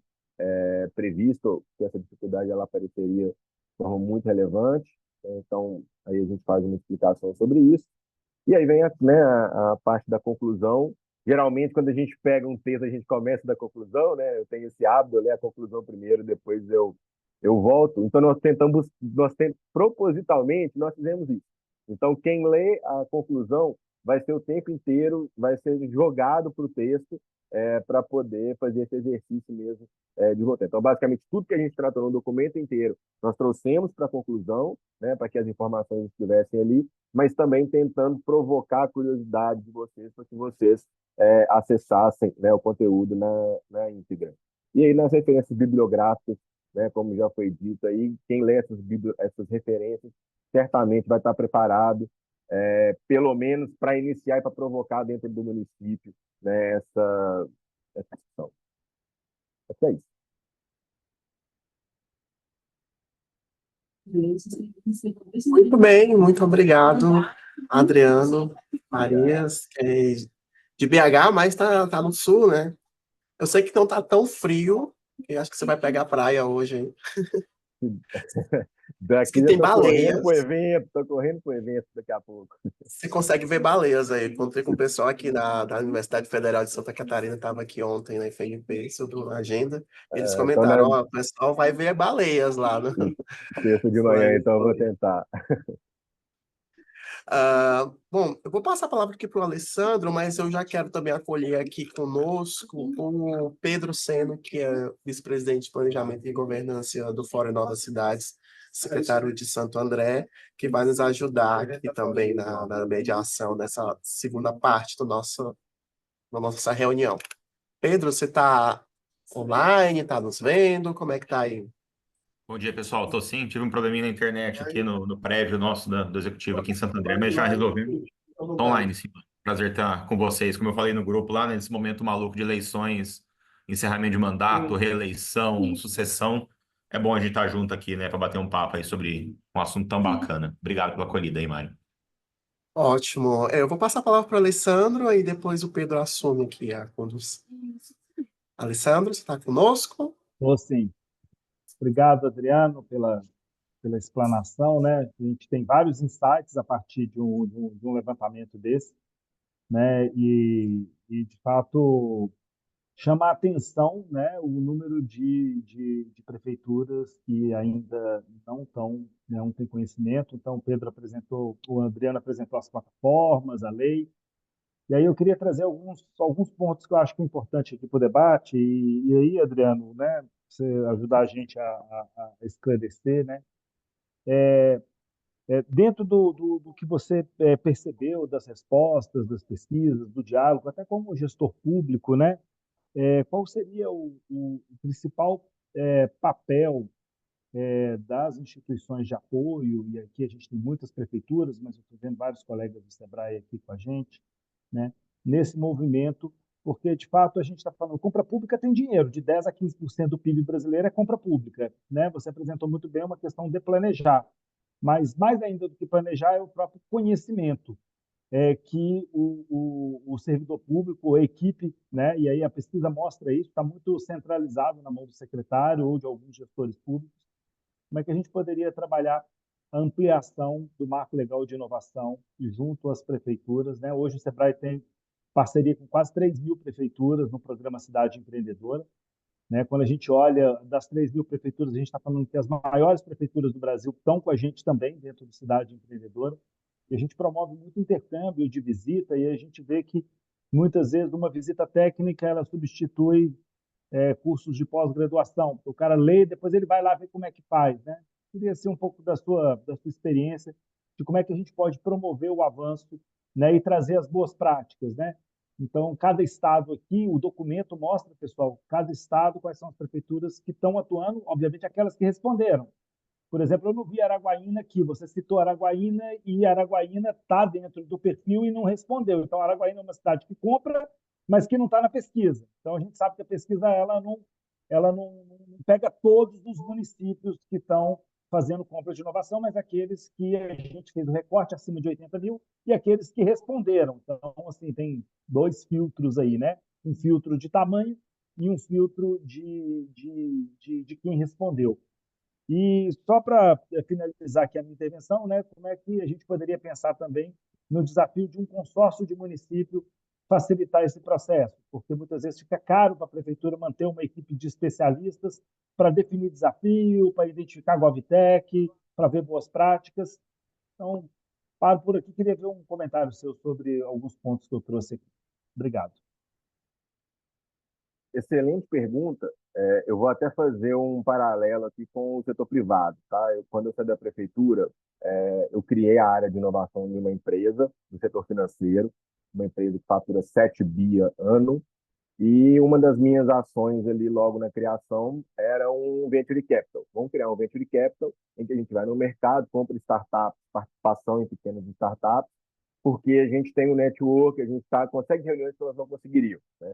previsto que essa dificuldade ela apareceria de forma muito relevante. Então, aí a gente faz uma explicação sobre isso. E aí vem a parte da conclusão. Geralmente, quando a gente pega um texto, a gente começa da conclusão, né? Eu tenho esse hábito, eu ler a conclusão primeiro, depois eu volto. Então, propositalmente, nós fizemos isso. Então, quem lê a conclusão vai ser o tempo inteiro, vai ser jogado para o texto para poder fazer esse exercício mesmo de roteiro. Então, basicamente, tudo que a gente tratou no documento inteiro, nós trouxemos para a conclusão, né, para que as informações estivessem ali, mas também tentando provocar a curiosidade de vocês, para que vocês acessassem, né, o conteúdo na íntegra. E aí, nas referências bibliográficas, né, como já foi dito aí, quem lê essas referências certamente vai estar preparado, pelo menos para iniciar e para provocar dentro do município, né, essa questão. É isso. Muito bem, muito obrigado, Adriano Marias, que é de BH, mas tá no sul, né? Eu sei que não tá tão frio, eu acho que você vai pegar a praia hoje, hein? Diz Daqui que já tem estou correndo baleias. pro evento daqui a pouco. Você consegue ver baleias aí. Encontrei com o pessoal aqui da Universidade Federal de Santa Catarina, estava aqui ontem na FNP, sobre uma agenda. Eles Então, comentaram, ó, o pessoal vai ver baleias lá. terça de manhã, então eu vou tentar. Bom, eu vou passar a palavra aqui para o Alessandro, mas eu já quero também acolher aqui conosco o Pedro Seno, que é vice-presidente de Planejamento e Governança do Fórum Novas Cidades, secretário de Santo André, que vai nos ajudar aqui também na mediação dessa segunda parte da nossa reunião. Pedro, você está online, está nos vendo? Como é que está aí? Bom dia, pessoal. Tô sim, tive um probleminha na internet aqui no prédio nosso do Executivo aqui em Santo André, mas já resolvemos. Tô online, sim. Prazer estar com vocês. Como eu falei no grupo lá, nesse momento maluco de eleições, encerramento de mandato, reeleição, sucessão, é bom a gente estar junto aqui, né, para bater um papo aí sobre um assunto tão bacana. Obrigado pela acolhida aí, Mário. Ótimo. Eu vou passar a palavra para o Alessandro e depois o Pedro assume aqui a condução. Alessandro, você está conosco? Estou sim. Obrigado, Adriano, pela explanação, né? A gente tem vários insights a partir de um levantamento desse, né? De fato, chama a atenção, né, o número de prefeituras que ainda não têm conhecimento. Então, o Adriano apresentou as plataformas, a lei, e aí eu queria trazer alguns pontos que eu acho que é importante aqui para o debate, e aí, Adriano, né, você ajudar a gente a esclarecer, né, dentro do que você percebeu das respostas, das pesquisas, do diálogo, até como gestor público, né, qual seria o principal papel das instituições de apoio, e aqui a gente tem muitas prefeituras, mas eu estou vendo vários colegas do Sebrae aqui com a gente, né, nesse movimento, porque, de fato, a gente está falando, compra pública tem dinheiro, de 10% a 15% do PIB brasileiro é compra pública. Né? Você apresentou muito bem uma questão de planejar, mas mais ainda do que planejar é o próprio conhecimento que o servidor público, a equipe, né, e aí a pesquisa mostra isso, está muito centralizado na mão do secretário ou de alguns gestores públicos. Como é que a gente poderia trabalhar a ampliação do marco legal de inovação e junto às prefeituras, né? Hoje o Sebrae tem parceria com quase 3.000 prefeituras no programa Cidade Empreendedora, né? Quando a gente olha das 3.000 prefeituras, a gente está falando que as maiores prefeituras do Brasil estão com a gente também dentro do Cidade Empreendedora, e a gente promove muito intercâmbio de visita, e a gente vê que muitas vezes uma visita técnica ela substitui cursos de pós-graduação. O cara lê, depois ele vai lá ver como é que faz, né? Queria ser um pouco da sua experiência de como é que a gente pode promover o avanço, né, e trazer as boas práticas, né? Então, cada estado aqui, o documento mostra, pessoal, cada estado, quais são as prefeituras que estão atuando, obviamente aquelas que responderam. Por exemplo, eu não vi Araguaína aqui. Você citou Araguaína e Araguaína está dentro do perfil e não respondeu. Então, Araguaína é uma cidade que compra, mas que não está na pesquisa. Então, a gente sabe que a pesquisa ela não pega todos os municípios que estão fazendo compras de inovação, mas aqueles que a gente fez o recorte acima de 80 mil e aqueles que responderam. Então, assim, tem dois filtros aí, né? Um filtro de tamanho e um filtro de quem respondeu. E só para finalizar aqui a minha intervenção, né, como é que a gente poderia pensar também no desafio de um consórcio de município facilitar esse processo? Porque muitas vezes fica caro para a prefeitura manter uma equipe de especialistas para definir desafio, para identificar GovTech, para ver boas práticas. Então, paro por aqui. Queria ver um comentário seu sobre alguns pontos que eu trouxe aqui. Obrigado. Excelente pergunta. Eu vou até fazer um paralelo aqui com o setor privado. Tá? Quando eu saí da prefeitura, eu criei a área de inovação em uma empresa do setor financeiro, uma empresa que fatura 7 bi ano, e uma das minhas ações ali logo na criação era um Venture Capital. Vamos criar um Venture Capital em que a gente vai no mercado, compra startups, participação em pequenas startups, porque a gente tem um network, a gente consegue reuniões que elas não conseguiriam, né?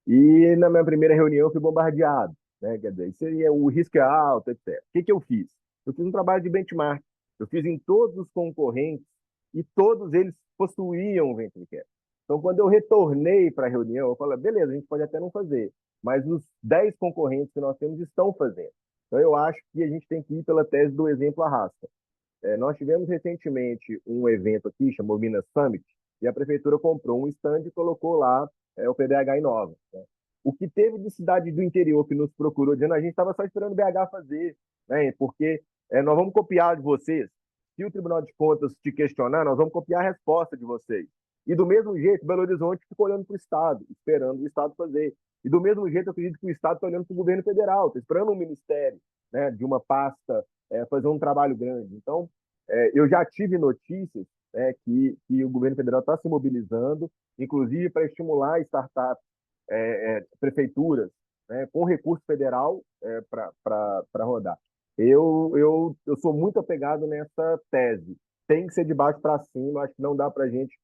E na minha primeira reunião eu fui bombardeado, né? Quer dizer, isso aí o risco é alto, etc. O que eu fiz? Eu fiz um trabalho de benchmark. Eu fiz em todos os concorrentes e todos eles possuíam o Venture Capital. Então, quando eu retornei para a reunião, eu falei, beleza, a gente pode até não fazer, mas os 10 concorrentes que nós temos estão fazendo. Então, eu acho que a gente tem que ir pela tese do exemplo arrasta. Nós tivemos recentemente um evento aqui, chamou Minas Summit, e a prefeitura comprou um stand e colocou lá o PDH Inova. Né? O que teve de cidade do interior que nos procurou, dizendo a gente estava só esperando o BH fazer, né? Porque nós vamos copiar de vocês. Se o Tribunal de Contas te questionar, nós vamos copiar a resposta de vocês. E do mesmo jeito, Belo Horizonte ficou olhando para o Estado, esperando o Estado fazer. E do mesmo jeito, eu acredito que o Estado está olhando para o governo federal, está esperando um ministério, né, de uma pasta fazer um trabalho grande. Então, eu já tive notícias que o governo federal está se mobilizando, inclusive para estimular startups, prefeituras, né, com recurso federal para rodar. Eu sou muito apegado nessa tese. Tem que ser de baixo para cima, acho que não dá para a gente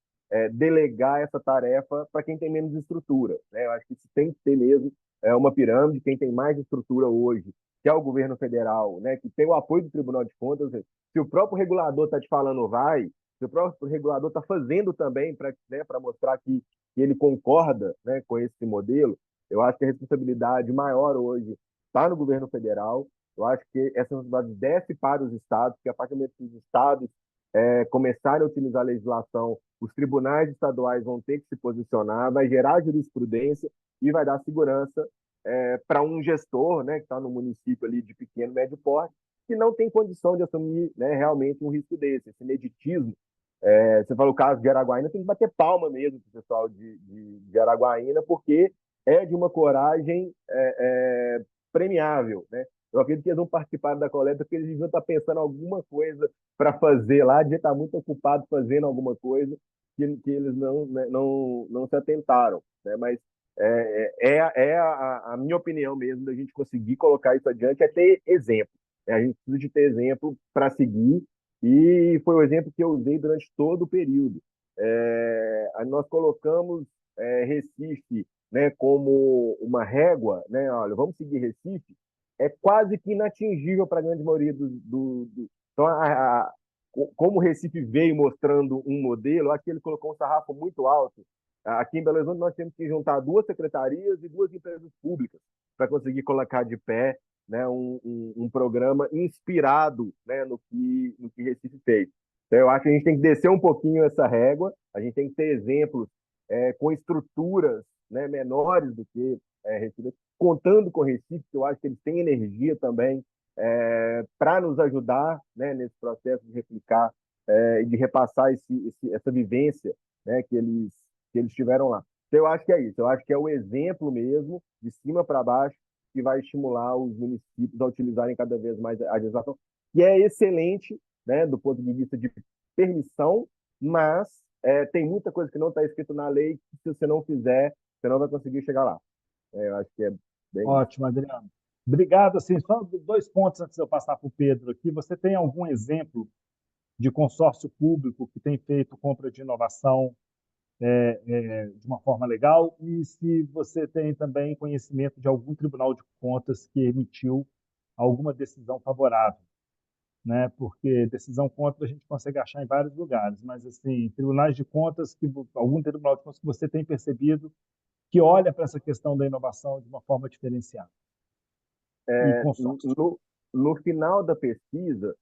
delegar essa tarefa para quem tem menos estrutura. Né? Eu acho que isso tem que ter mesmo uma pirâmide. Quem tem mais estrutura hoje, que é o governo federal, né, que tem o apoio do Tribunal de Contas, se o próprio regulador está te falando vai, se o próprio regulador está fazendo também para mostrar que ele concorda, né, com esse modelo, eu acho que a responsabilidade maior hoje está no governo federal. Eu acho que essa responsabilidade desce para os estados, porque a partir do momento que os estados começarem a utilizar a legislação, os tribunais estaduais vão ter que se posicionar, vai gerar jurisprudência e vai dar segurança para um gestor, né, que está no município ali de pequeno, médio porte, que não tem condição de assumir, né, realmente um risco desse, esse ineditismo. Você falou o caso de Araguaína, tem que bater palma mesmo para o pessoal de Araguaína, porque é de uma coragem premiável, né? Eu acredito que eles vão participar da coleta porque eles deviam estar pensando alguma coisa para fazer lá, devia estar muito ocupado fazendo alguma coisa que eles não, né, não se atentaram, né? Mas a minha opinião mesmo da gente conseguir colocar isso adiante é ter exemplo, né? A gente precisa de ter exemplo para seguir e foi o exemplo que eu usei durante todo o período. Nós colocamos Recife, né, como uma régua, né? Olha, vamos seguir Recife, é quase que inatingível para a grande maioria Então, como o Recife veio mostrando um modelo, aqui ele colocou um sarrafo muito alto. Aqui em Belo Horizonte nós temos que juntar 2 secretarias e 2 empresas públicas para conseguir colocar de pé, né, um programa inspirado, né, no que Recife fez. Então, eu acho que a gente tem que descer um pouquinho essa régua, a gente tem que ter exemplos com estruturas, né, menores do que Recife, contando com Recife, que eu acho que eles têm energia também para nos ajudar, né, nesse processo de replicar e de repassar essa vivência, né, que eles tiveram lá. Então, eu acho que é isso, eu acho que é o exemplo mesmo, de cima para baixo, que vai estimular os municípios a utilizarem cada vez mais a legislação, que é excelente, né, do ponto de vista de permissão, mas tem muita coisa que não está escrito na lei que, se você não fizer, você não vai conseguir chegar lá. Eu acho que é bem. Ótimo, Adriano. Obrigado. Assim, só 2 pontos antes de eu passar para o Pedro aqui. Você tem algum exemplo de consórcio público que tem feito compra de inovação de uma forma legal? E se você tem também conhecimento de algum tribunal de contas que emitiu alguma decisão favorável, né? Porque decisão contra a gente consegue achar em vários lugares, mas assim, tribunais de contas algum tribunal de contas que você tem percebido que olha para essa questão da inovação de uma forma diferenciada e consórcio. No final da pesquisa,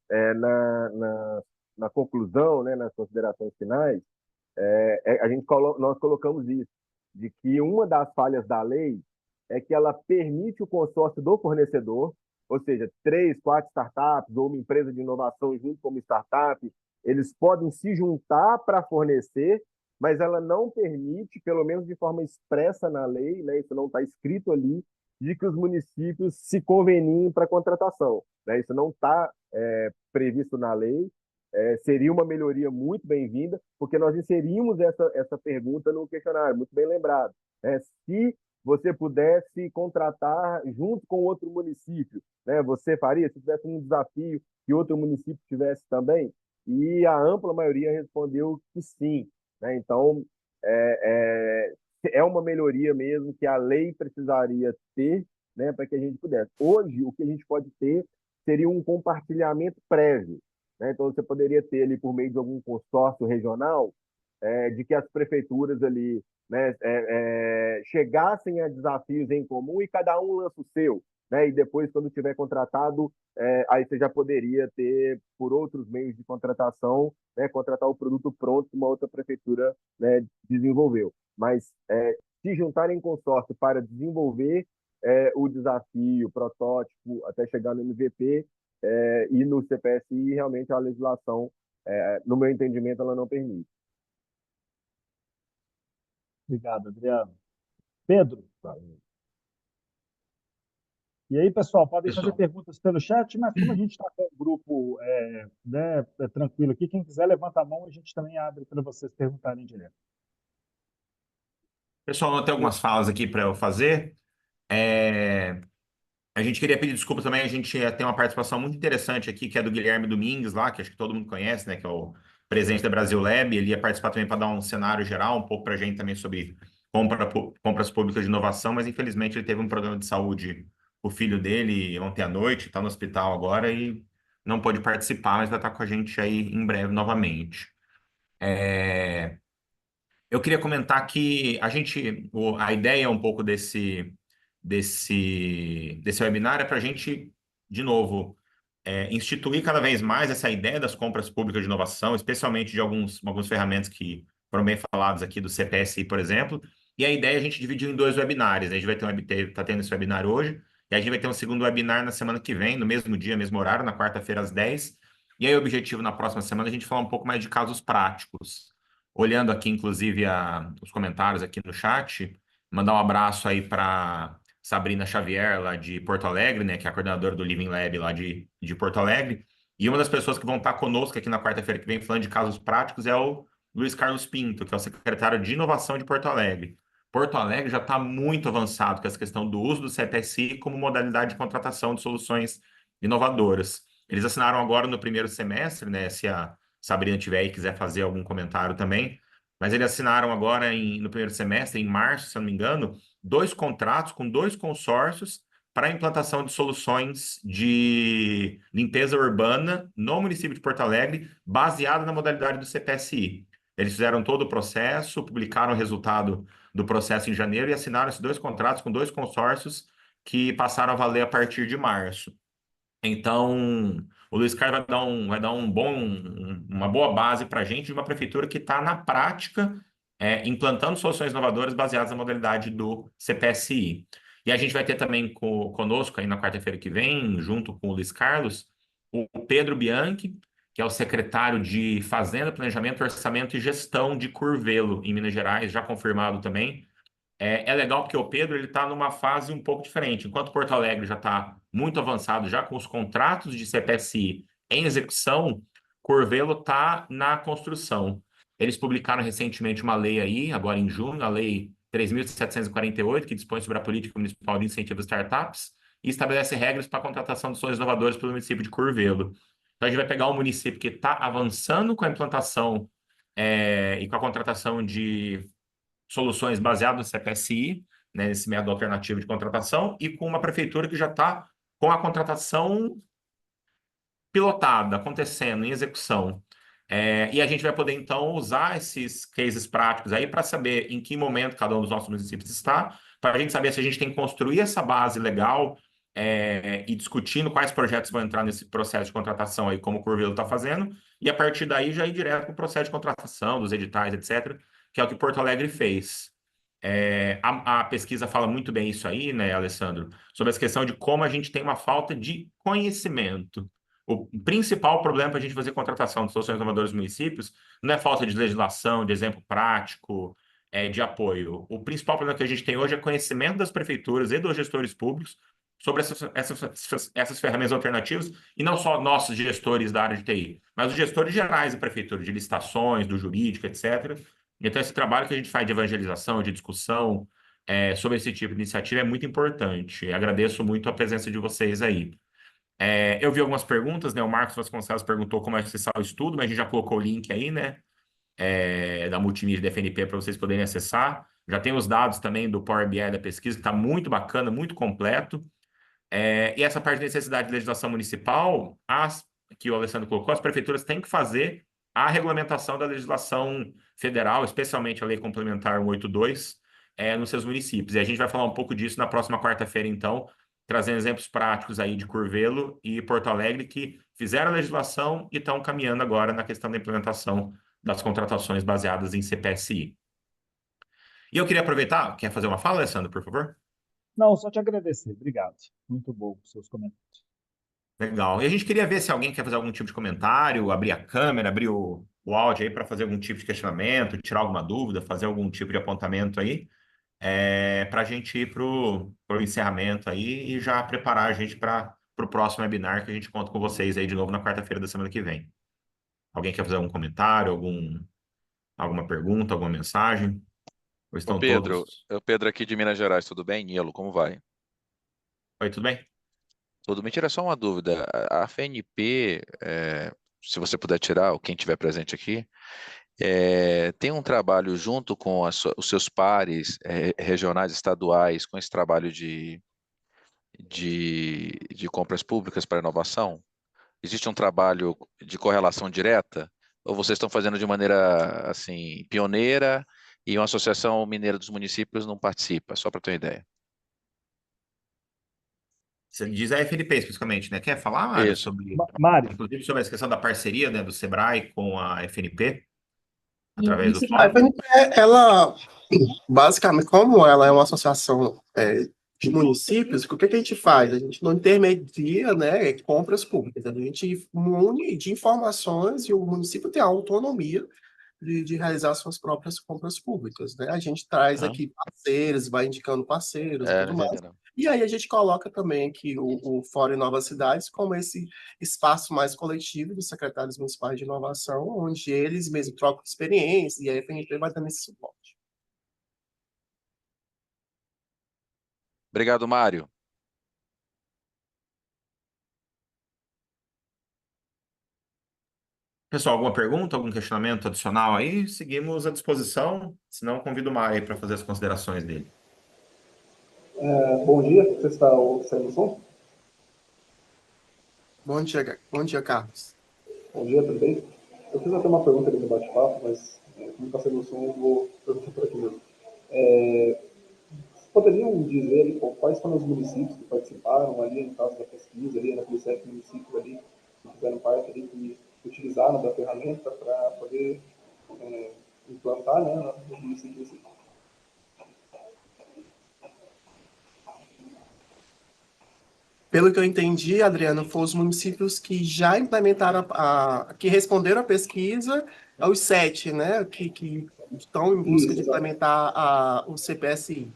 na conclusão, né, nas considerações finais, nós colocamos isso, de que uma das falhas da lei é que ela permite o consórcio do fornecedor, ou seja, 3, 4 startups ou uma empresa de inovação junto com uma startup, eles podem se juntar para fornecer, mas ela não permite, pelo menos de forma expressa na lei, né, isso não está escrito ali, de que os municípios se conveniem para contratação, né? Isso não está previsto na lei. Seria uma melhoria muito bem-vinda, porque nós inserimos essa pergunta no questionário, muito bem lembrado. Se você pudesse contratar junto com outro município, né, você faria? Se tivesse um desafio que outro município tivesse também? E a ampla maioria respondeu que sim. Né? Então, é uma melhoria mesmo que a lei precisaria ter, né, para que a gente pudesse. Hoje, o que a gente pode ter seria um compartilhamento prévio, né? Então, você poderia ter ali, por meio de algum consórcio regional, de que as prefeituras ali, né, chegassem a desafios em comum e cada um lança o seu. Né? E depois, quando tiver contratado, aí você já poderia ter, por outros meios de contratação, né, contratar o produto pronto que uma outra prefeitura, né, desenvolveu. Mas se juntar em consórcio para desenvolver o desafio, o protótipo, até chegar no MVP, e no CPSI, realmente a legislação, no meu entendimento, ela não permite. Obrigado, Adriano. Pedro, e aí, pessoal, podem fazer Pessoal, perguntas pelo chat, mas como a gente está com o grupo né, tranquilo aqui, quem quiser levanta a mão, a gente também abre para vocês perguntarem direto. pessoal, eu tenho algumas falas aqui para eu fazer. A gente queria pedir desculpa também, a gente tem uma participação muito interessante aqui, que é do Guilherme Domingues lá, que acho que todo mundo conhece, né, que é o presidente da Brasil Lab. Ele ia participar também para dar um cenário geral, um pouco para a gente também sobre compras públicas de inovação, mas infelizmente ele teve um problema de saúde, o filho dele, ontem à noite, está no hospital agora e não pôde participar, mas vai estar com a gente aí em breve novamente. Eu queria comentar que a ideia um pouco desse webinar é para a gente de novo, instituir cada vez mais essa ideia das compras públicas de inovação, especialmente de algumas ferramentas que foram bem faladas aqui do CPSI, por exemplo. E a ideia é a gente dividir em 2 webinários, né? A gente vai ter tá tendo esse webinar hoje, e a gente vai ter um segundo webinar na semana que vem, no mesmo dia, mesmo horário, na quarta-feira às 10. E aí o objetivo na próxima semana é a gente falar um pouco mais de casos práticos. Olhando aqui, inclusive, os comentários aqui no chat, mandar um abraço aí para Sabrina Xavier, lá de Porto Alegre, né, que é a coordenadora do Living Lab lá de Porto Alegre. E uma das pessoas que vão estar conosco aqui na quarta-feira que vem falando de casos práticos é o Luiz Carlos Pinto, que é o secretário de Inovação de Porto Alegre. Porto Alegre já está muito avançado com essa questão do uso do CPSI como modalidade de contratação de soluções inovadoras. Eles assinaram agora no primeiro semestre, né? Se a Sabrina tiver aí e quiser fazer algum comentário também, mas eles assinaram agora no primeiro semestre, em março, se eu não me engano, 2 contratos com 2 consórcios para a implantação de soluções de limpeza urbana no município de Porto Alegre, baseada na modalidade do CPSI. Eles fizeram todo o processo, publicaram o resultado do processo em janeiro e assinaram esses 2 contratos com 2 consórcios que passaram a valer a partir de março. Então, o Luiz Carlos vai dar uma boa base para a gente de uma prefeitura que está na prática implantando soluções inovadoras baseadas na modalidade do CPSI. E a gente vai ter também conosco aí na quarta-feira que vem, junto com o Luiz Carlos, o Pedro Bianchi, que é o secretário de Fazenda, Planejamento, Orçamento e Gestão de Curvelo, em Minas Gerais, já confirmado também. É legal porque o Pedro ele está numa fase um pouco diferente. Enquanto Porto Alegre já está muito avançado, já com os contratos de CPSI em execução, Curvelo está na construção. Eles publicaram recentemente uma lei aí, agora em junho, a Lei 3.748, que dispõe sobre a política municipal de incentivo a startups e estabelece regras para a contratação de soluções inovadoras pelo município de Curvelo. Então, a gente vai pegar um município que está avançando com a implantação e com a contratação de soluções baseadas no CPSI, né, nesse método alternativo de contratação, e com uma prefeitura que já está com a contratação pilotada, acontecendo, em execução. E a gente vai poder, então, usar esses cases práticos aí para saber em que momento cada um dos nossos municípios está, para a gente saber se a gente tem que construir essa base legal e discutindo quais projetos vão entrar nesse processo de contratação aí, como o Curvelo está fazendo, e a partir daí já ir direto para o processo de contratação, dos editais, etc., que é o que Porto Alegre fez. A pesquisa fala muito bem isso aí, né, Alessandro, sobre essa questão de como a gente tem uma falta de conhecimento. O principal problema para a gente fazer contratação de soluções inovadoras nos municípios não é falta de legislação, de exemplo prático, de apoio. O principal problema que a gente tem hoje é conhecimento das prefeituras e dos gestores públicos sobre essas ferramentas alternativas, e não só nossos gestores da área de TI, mas os gestores gerais da prefeitura, de licitações, do jurídico, etc. Então, esse trabalho que a gente faz de evangelização, de discussão sobre esse tipo de iniciativa é muito importante. Agradeço muito a presença de vocês aí. Eu vi algumas perguntas, né? O Marcos Vasconcelos perguntou como acessar o estudo, mas a gente já colocou o link aí, né? Da Multimídia da FNP para vocês poderem acessar. Já tem os dados também do Power BI da pesquisa, que está muito bacana, muito completo. E essa parte de necessidade de legislação municipal, que o Alessandro colocou, as prefeituras têm que fazer a regulamentação da legislação federal, especialmente a Lei Complementar 182, nos seus municípios. E a gente vai falar um pouco disso na próxima quarta-feira, então, trazendo exemplos práticos aí de Curvelo e Porto Alegre, que fizeram a legislação e estão caminhando agora na questão da implementação das contratações baseadas em CPSI. E eu queria aproveitar, quer fazer uma fala, Alessandro, por favor? Não, só te agradecer. Obrigado. Muito bom os seus comentários. Legal. E a gente queria ver se alguém quer fazer algum tipo de comentário, abrir a câmera, abrir o áudio aí para fazer algum tipo de questionamento, tirar alguma dúvida, fazer algum tipo de apontamento aí, para a gente ir para o encerramento aí e já preparar a gente para o próximo webinar que a gente conta com vocês aí de novo na quarta-feira da semana que vem. Alguém quer fazer algum comentário, alguma pergunta, alguma mensagem? Ou Ô estão Pedro, todos? é o Pedro aqui de Minas Gerais, tudo bem? Nilo, como vai? Oi, tudo bem? Tudo bem? Tira só uma dúvida. A FNP, se você puder tirar, ou quem estiver presente aqui, tem um trabalho junto com os seus pares regionais, estaduais, com esse trabalho de compras públicas para inovação? Existe um trabalho de correlação direta? Ou vocês estão fazendo de maneira assim pioneira e uma associação mineira dos municípios não participa? Só para ter uma ideia. Você diz a FNP especificamente, né? Quer falar, Mário, Isso. Mário, inclusive sobre essa questão da parceria, né, do Sebrae com a FNP, através do A fórum? FNP, ela, basicamente, como ela é uma associação de municípios, o que que a gente faz? A gente não intermedia, né, compras públicas, a gente une de informações e o município tem a autonomia de realizar suas próprias compras públicas, né? A gente traz Aham. aqui parceiros, vai indicando parceiros e É, tudo não mais. entendi, não. E aí a gente coloca também aqui o Fórum Novas Cidades como esse espaço mais coletivo dos secretários municipais de inovação, onde eles mesmos trocam experiências e a FNP vai dando esse suporte. Obrigado, Mário. Pessoal, alguma pergunta, algum questionamento adicional aí? Seguimos à disposição, senão convido o Mário aí para fazer as considerações dele. Bom dia, você está saindo o som? Bom dia, Carlos. Bom dia, tudo bem? Eu fiz até uma pergunta ali no bate-papo, mas como está saindo o som, eu vou perguntar por aqui mesmo. Vocês poderiam dizer ali quais foram os municípios que participaram ali, no caso da pesquisa, ali, naqueles 7 municípios ali, que fizeram parte ali, que utilizaram da ferramenta para poder implantar, né, no município em si? Pelo que eu entendi, Adriano, foram os municípios que já implementaram, que responderam à pesquisa, os 7, né, que estão em busca Isso, de exato. implementar o CPSI.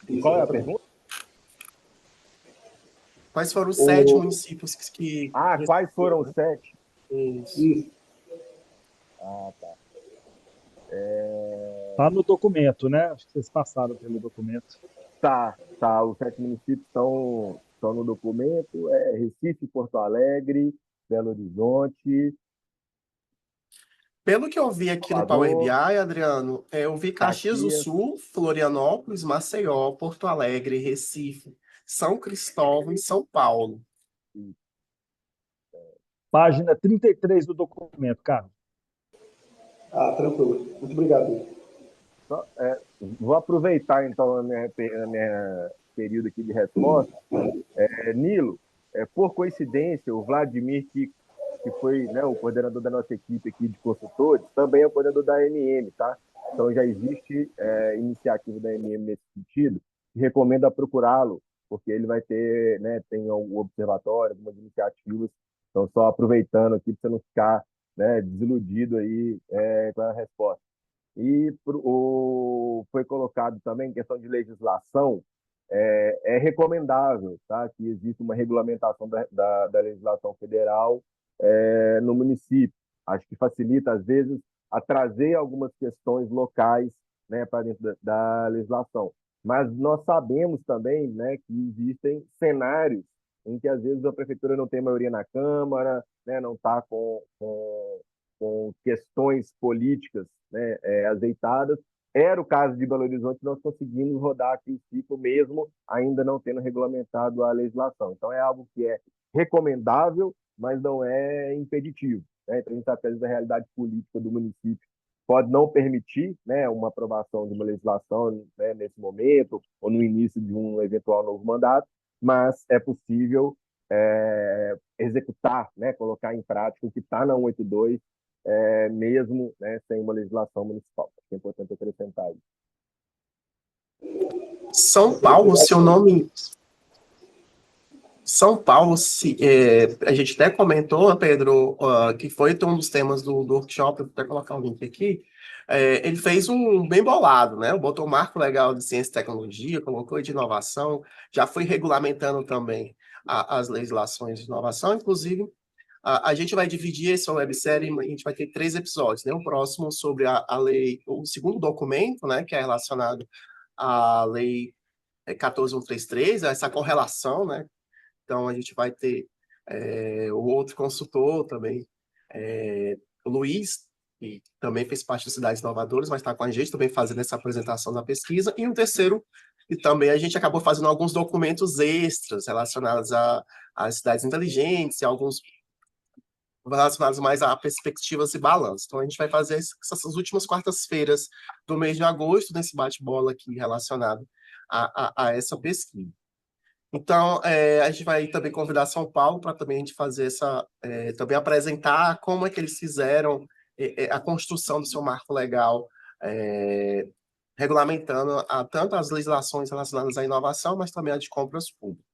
Isso, Qual é a exatamente. pergunta? Quais foram os 7 O... municípios que Quais foram os 7? Isso. Isso. Ah, tá. tá no documento, né? Acho que vocês passaram pelo documento. Tá. Os 7 municípios estão no documento. Recife, Porto Alegre, Belo Horizonte, Pelo que eu vi aqui no Power BI, Salvador, Adriano, eu vi Caxias do Caxias. Sul, Florianópolis, Maceió, Porto Alegre, Recife, São Cristóvão e São Paulo. Página 33 do documento, Carlos. Tranquilo. Muito obrigado. Vou aproveitar, então, a minha período aqui de resposta. Nilo, por coincidência, o Vladimir, que foi, né, o coordenador da nossa equipe aqui de consultores, também é o coordenador da AMM, tá? Então já existe iniciativa da AMM nesse sentido, e recomendo a procurá-lo, porque ele vai ter, né, tem um observatório, algumas iniciativas, então só aproveitando aqui para você não ficar, né, desiludido aí com a resposta. E foi colocado também em questão de legislação, é recomendável, tá, que exista uma regulamentação da legislação federal no município. Acho que facilita, às vezes, a trazer algumas questões locais, né, para dentro da legislação. Mas nós sabemos também, né, que existem cenários em que, às vezes, a prefeitura não tem maioria na Câmara, né, não está com questões políticas, né, azeitadas. Era o caso de Belo Horizonte, nós conseguimos rodar aqui o ciclo mesmo ainda não tendo regulamentado a legislação. Então, é algo que é recomendável, mas não é impeditivo, né? Então, a gente sabe que, às vezes, a realidade política do município pode não permitir, né, uma aprovação de uma legislação, né, nesse momento, ou no início de um eventual novo mandato, mas é possível executar, né, colocar em prática o que está na 182, mesmo, né, sem uma legislação municipal. Acho que é importante acrescentar isso. São Paulo, se eu não me... São Paulo, a gente até comentou, Pedro, que foi um dos temas do workshop, vou até colocar o link aqui. Ele fez um bem bolado, né? Botou um marco legal de ciência e tecnologia, colocou de inovação, já foi regulamentando também as legislações de inovação, inclusive. A gente vai dividir essa websérie, a gente vai ter 3 episódios, né? O próximo sobre a lei, o segundo documento, né? Que é relacionado à lei 14.133, essa correlação, né? Então, a gente vai ter o outro consultor também, o Luiz, que também fez parte das Cidades Inovadoras, mas está com a gente também fazendo essa apresentação da pesquisa. E um terceiro, que também a gente acabou fazendo alguns documentos extras relacionados às cidades inteligentes e alguns relacionados mais a perspectivas e balanço. Então, a gente vai fazer essas últimas quartas-feiras do mês de agosto, nesse bate-bola aqui relacionado a essa pesquisa. Então, a gente vai também convidar São Paulo para também a gente fazer também apresentar como é que eles fizeram a construção do seu marco legal, regulamentando tanto as legislações relacionadas à inovação, mas também a de compras públicas.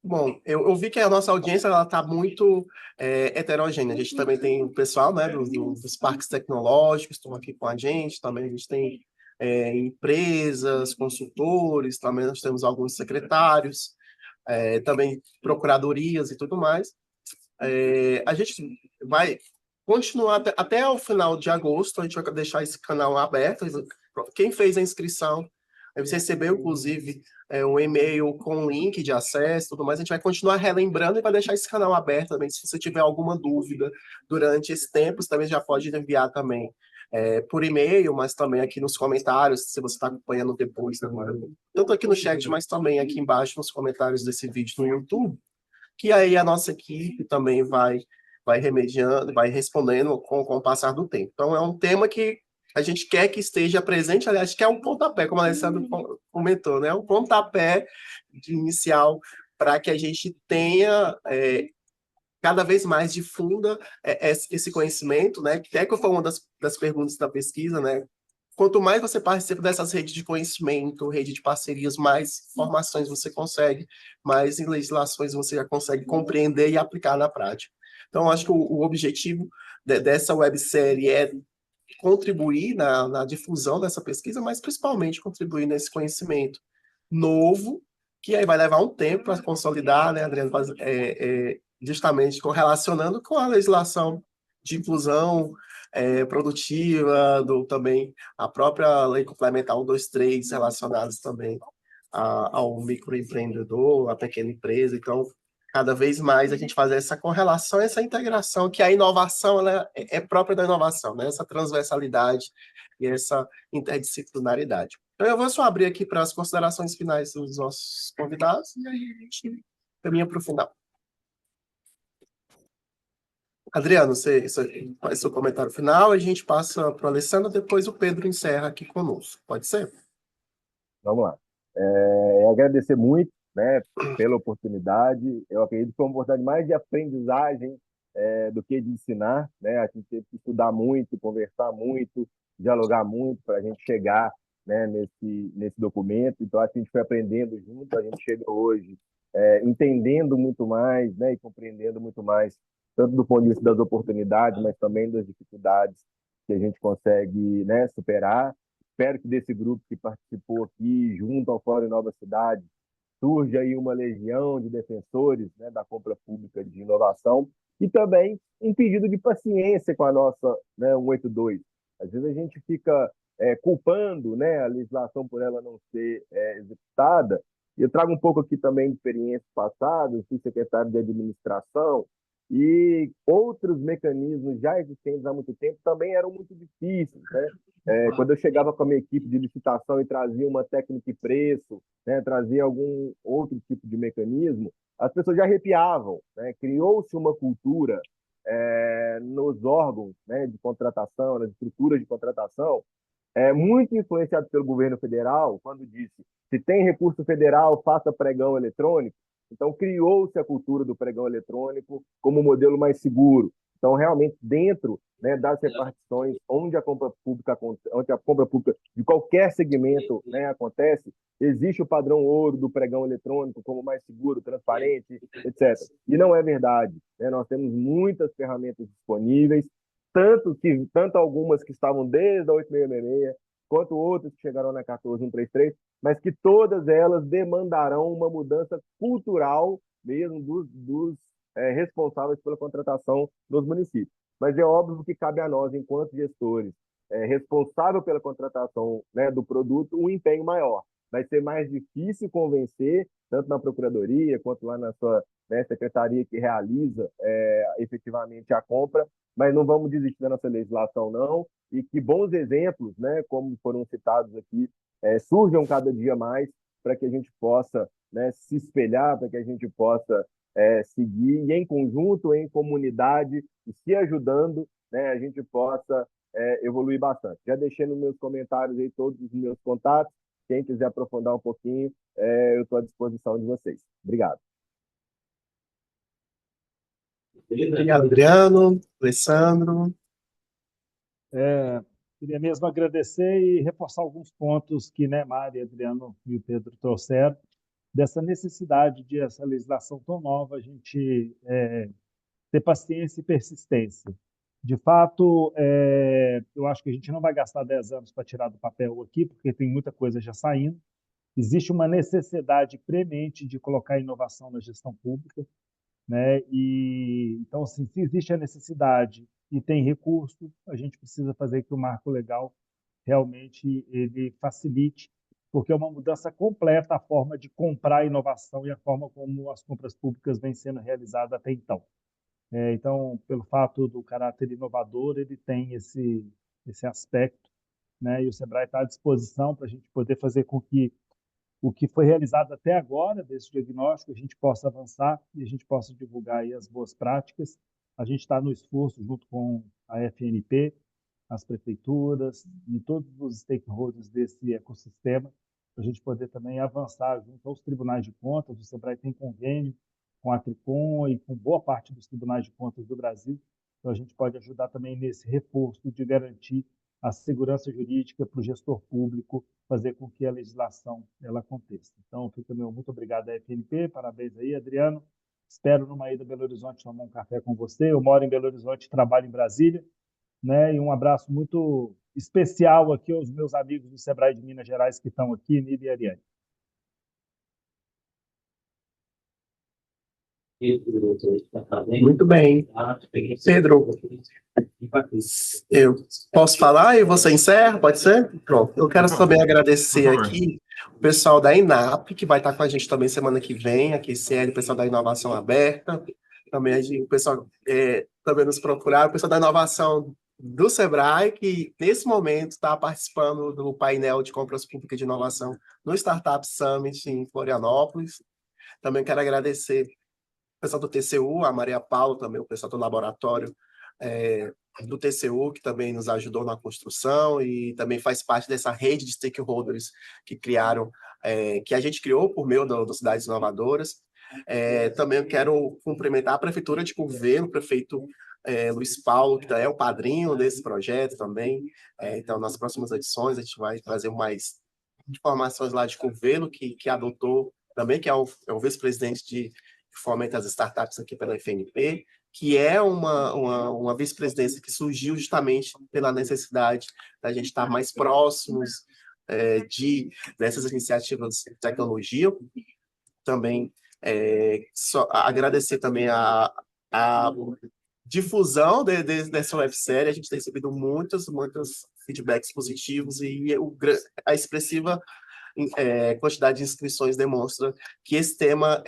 Bom, eu vi que a nossa audiência está muito heterogênea. A gente também tem o pessoal, né, dos parques tecnológicos, estão aqui com a gente, também a gente tem empresas, consultores, também nós temos alguns secretários, também procuradorias e tudo mais. A gente vai continuar até o final de agosto, a gente vai deixar esse canal aberto. Quem fez a inscrição, você recebeu, inclusive, um e-mail com link de acesso e tudo mais. A gente vai continuar relembrando e vai deixar esse canal aberto também. Se você tiver alguma dúvida durante esse tempo, você também já pode enviar também por e-mail, mas também aqui nos comentários, se você está acompanhando depois, né? Tanto aqui no chat, mas também aqui embaixo nos comentários desse vídeo no YouTube, que aí a nossa equipe também vai remediando, vai respondendo com o passar do tempo. Então, é um tema que a gente quer que esteja presente, aliás, que é um pontapé, como a Alessandra comentou, né? Um pontapé inicial para que a gente tenha cada vez mais difunda esse conhecimento, né? Que até que foi uma das perguntas da pesquisa, né? Quanto mais você participa dessas redes de conhecimento, rede de parcerias, mais informações você consegue, mais legislações você já consegue compreender e aplicar na prática. Então, acho que o objetivo dessa websérie é contribuir na difusão dessa pesquisa, mas principalmente contribuir nesse conhecimento novo, que aí vai levar um tempo para consolidar, né, Adriano? Justamente correlacionando com a legislação de inclusão produtiva, também a própria Lei Complementar 123, relacionadas também ao microempreendedor, à pequena empresa. Então, cada vez mais a gente fazer essa correlação, essa integração, que a inovação ela é própria da inovação, né? Essa transversalidade e essa interdisciplinaridade. Então, eu vou só abrir aqui para as considerações finais dos nossos convidados, e aí a gente caminha para o final. Adriano, você faz seu comentário final, a gente passa para o Alessandro, depois o Pedro encerra aqui conosco. Pode ser? Vamos lá. Agradecer muito, né, pela oportunidade. Eu acredito que foi uma oportunidade mais de aprendizagem do que de ensinar, né? A gente teve que estudar muito, conversar muito, dialogar muito para a gente chegar, né, nesse documento. Então, acho que a gente foi aprendendo junto, a gente chega hoje entendendo muito mais, né, e compreendendo muito mais, tanto do ponto de vista das oportunidades, mas também das dificuldades que a gente consegue, né, superar. Espero que desse grupo que participou aqui, junto ao Fórum Nova Cidade, surja aí uma legião de defensores, né, da compra pública de inovação e também um pedido de paciência com a nossa, né, 182. Às vezes a gente fica culpando, né, a legislação por ela não ser executada. Eu trago um pouco aqui também de experiências passadas, fui secretário de administração, e outros mecanismos já existentes há muito tempo também eram muito difíceis, né? Quando eu chegava com a minha equipe de licitação e trazia uma técnica e preço, né, trazia algum outro tipo de mecanismo, as pessoas já arrepiavam, né? Criou-se uma cultura nos órgãos, né, de contratação, nas estruturas de contratação, muito influenciado pelo governo federal, quando disse: se tem recurso federal, faça pregão eletrônico. Então, criou-se a cultura do pregão eletrônico como modelo mais seguro. Então, realmente, dentro, né, das repartições onde a compra pública de qualquer segmento, né, acontece, existe o padrão ouro do pregão eletrônico como mais seguro, transparente, etc. E não é verdade, né? Nós temos muitas ferramentas disponíveis, tanto algumas que estavam desde a 8666, quanto outras que chegaram na 14133, mas que todas elas demandarão uma mudança cultural mesmo dos responsáveis pela contratação nos municípios. Mas é óbvio que cabe a nós, enquanto gestores responsáveis pela contratação, né, do produto, um empenho maior. Vai ser mais difícil convencer, tanto na Procuradoria quanto lá na sua, né, secretaria que realiza efetivamente a compra, mas não vamos desistir da nossa legislação, não, e que bons exemplos, né, como foram citados aqui, surjam cada dia mais para que a gente possa, né, se espelhar, para que a gente possa seguir e em conjunto, em comunidade, e se ajudando, né, a gente possa evoluir bastante. Já deixei nos meus comentários aí todos os meus contatos. Quem quiser aprofundar um pouquinho, eu estou à disposição de vocês. Obrigado. Obrigado, Adriano, Alessandro. Queria mesmo agradecer e reforçar alguns pontos que, né, Mari, Adriano e o Pedro trouxeram, dessa necessidade de essa legislação tão nova, a gente ter paciência e persistência. De fato, eu acho que a gente não vai gastar 10 anos para tirar do papel aqui, porque tem muita coisa já saindo. Existe uma necessidade premente de colocar inovação na gestão pública, né? E então, assim, se existe a necessidade e tem recurso, a gente precisa fazer que o marco legal realmente ele facilite, porque é uma mudança completa a forma de comprar inovação e a forma como as compras públicas vêm sendo realizadas até então. Então, pelo fato do caráter inovador, ele tem esse aspecto, né? E o Sebrae está à disposição para a gente poder fazer com que o que foi realizado até agora desse diagnóstico, a gente possa avançar e a gente possa divulgar aí as boas práticas. A gente está no esforço junto com a FNP, as prefeituras e todos os stakeholders desse ecossistema, para a gente poder também avançar junto aos tribunais de contas. O Sebrae tem convênio com a Tricom e com boa parte dos tribunais de contas do Brasil, então a gente pode ajudar também nesse reforço de garantir a segurança jurídica para o gestor público, fazer com que a legislação ela aconteça. Então, fica meu muito obrigado à FNP, parabéns aí, Adriano. Espero numa ida a Belo Horizonte tomar um café com você. Eu moro em Belo Horizonte, trabalho em Brasília, né? E um abraço muito especial aqui aos meus amigos do Sebrae de Minas Gerais que estão aqui, Nívia e Ariane. Muito bem. Pedro, eu posso falar e você encerra? Pode ser? Pronto. Eu quero também agradecer aqui o pessoal da INAP, que vai estar com a gente também semana que vem, aqui, CL, o pessoal da Inovação Aberta. Também o pessoal também nos procuraram, o pessoal da Inovação do Sebrae, que nesse momento está participando do painel de compras públicas de inovação no Startup Summit em Florianópolis. Também quero agradecer o pessoal do TCU, a Maria Paula também, o pessoal do laboratório do TCU, que também nos ajudou na construção e também faz parte dessa rede de stakeholders que criaram, que a gente criou por meio das Cidades Inovadoras. Também eu quero cumprimentar a Prefeitura de Curvelo, o prefeito Luiz Paulo, que é o padrinho desse projeto também. Então, nas próximas edições, a gente vai trazer mais informações lá de Curvelo, que adotou também, que é o vice-presidente de Fomenta as Startups aqui pela FNP, que é uma vice-presidência que surgiu justamente pela necessidade da gente estar mais próximos dessas iniciativas de tecnologia. Também agradecer também a difusão dessa websérie. A gente tem recebido muitos feedbacks positivos e a expressiva quantidade de inscrições demonstra que esse tema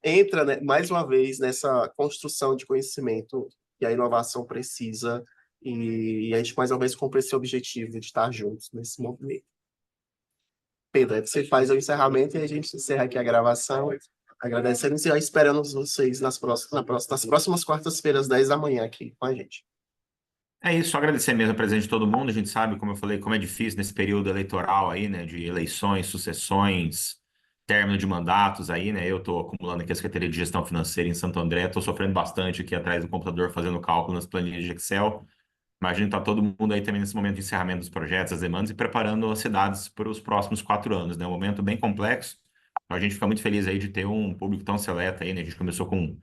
entra, né, mais uma vez nessa construção de conhecimento que a inovação precisa, e a gente mais uma vez cumpre esse objetivo de estar juntos nesse movimento. Pedro, aí você faz o encerramento e a gente encerra aqui a gravação, agradecendo e esperando vocês nas próximas quartas-feiras, 10 da manhã, aqui com a gente. É isso, só agradecer mesmo a presença de todo mundo. A gente sabe, como eu falei, como é difícil nesse período eleitoral aí, né, de eleições, sucessões, término de mandatos aí, né? Eu estou acumulando aqui a Secretaria de Gestão Financeira em Santo André, estou sofrendo bastante aqui atrás do computador, fazendo cálculo nas planilhas de Excel. Imagino que está todo mundo aí também nesse momento de encerramento dos projetos, das demandas e preparando as cidades para os próximos 4 anos, né? Um momento bem complexo. Então, a gente fica muito feliz aí de ter um público tão seleto aí, né? A gente começou com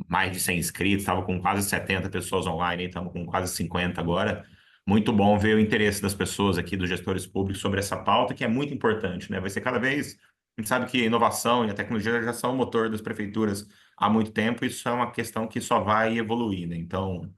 mais de 100 inscritos, estava com quase 70 pessoas online, estamos com quase 50 agora. Muito bom ver o interesse das pessoas aqui, dos gestores públicos, sobre essa pauta, que é muito importante, né? Vai ser cada vez... A gente sabe que a inovação e a tecnologia já são o motor das prefeituras há muito tempo, isso é uma questão que só vai evoluir, né? Então,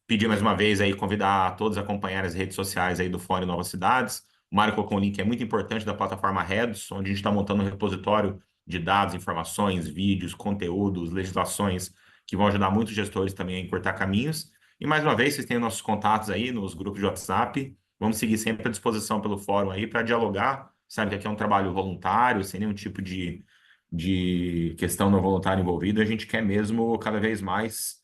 pedir mais uma vez aí, convidar a todos a acompanhar as redes sociais aí do Fórum Novas Cidades. O Mário colocou um link que é muito importante da plataforma Redos, onde a gente está montando um repositório de dados, informações, vídeos, conteúdos, legislações, que vão ajudar muitos gestores também a encurtar caminhos. E mais uma vez, vocês têm nossos contatos aí nos grupos de WhatsApp. Vamos seguir sempre à disposição pelo fórum aí para dialogar. Sabe que aqui é um trabalho voluntário, sem nenhum tipo de de questão não voluntária envolvida, a gente quer mesmo cada vez mais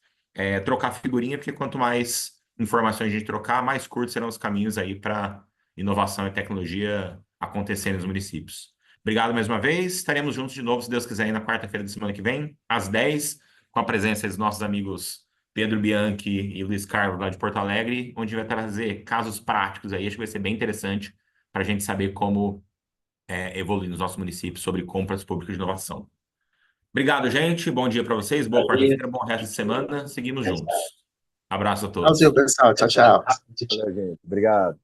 trocar figurinha, porque quanto mais informações a gente trocar, mais curtos serão os caminhos aí para inovação e tecnologia acontecer nos municípios. Obrigado mais uma vez, estaremos juntos de novo, se Deus quiser, aí na quarta-feira da semana que vem, às 10, com a presença dos nossos amigos Pedro Bianchi e Luiz Carlos, lá de Porto Alegre, onde vai trazer casos práticos aí, acho que vai ser bem interessante para a gente saber como evoluir nos nossos municípios sobre compras públicas de inovação. Obrigado, gente. Bom dia para vocês. Boa quarta-feira, bom resto de semana. Seguimos juntos. Abraço a todos. Tchauzinho, pessoal. Tchau, tchau. Valeu, gente. Obrigado.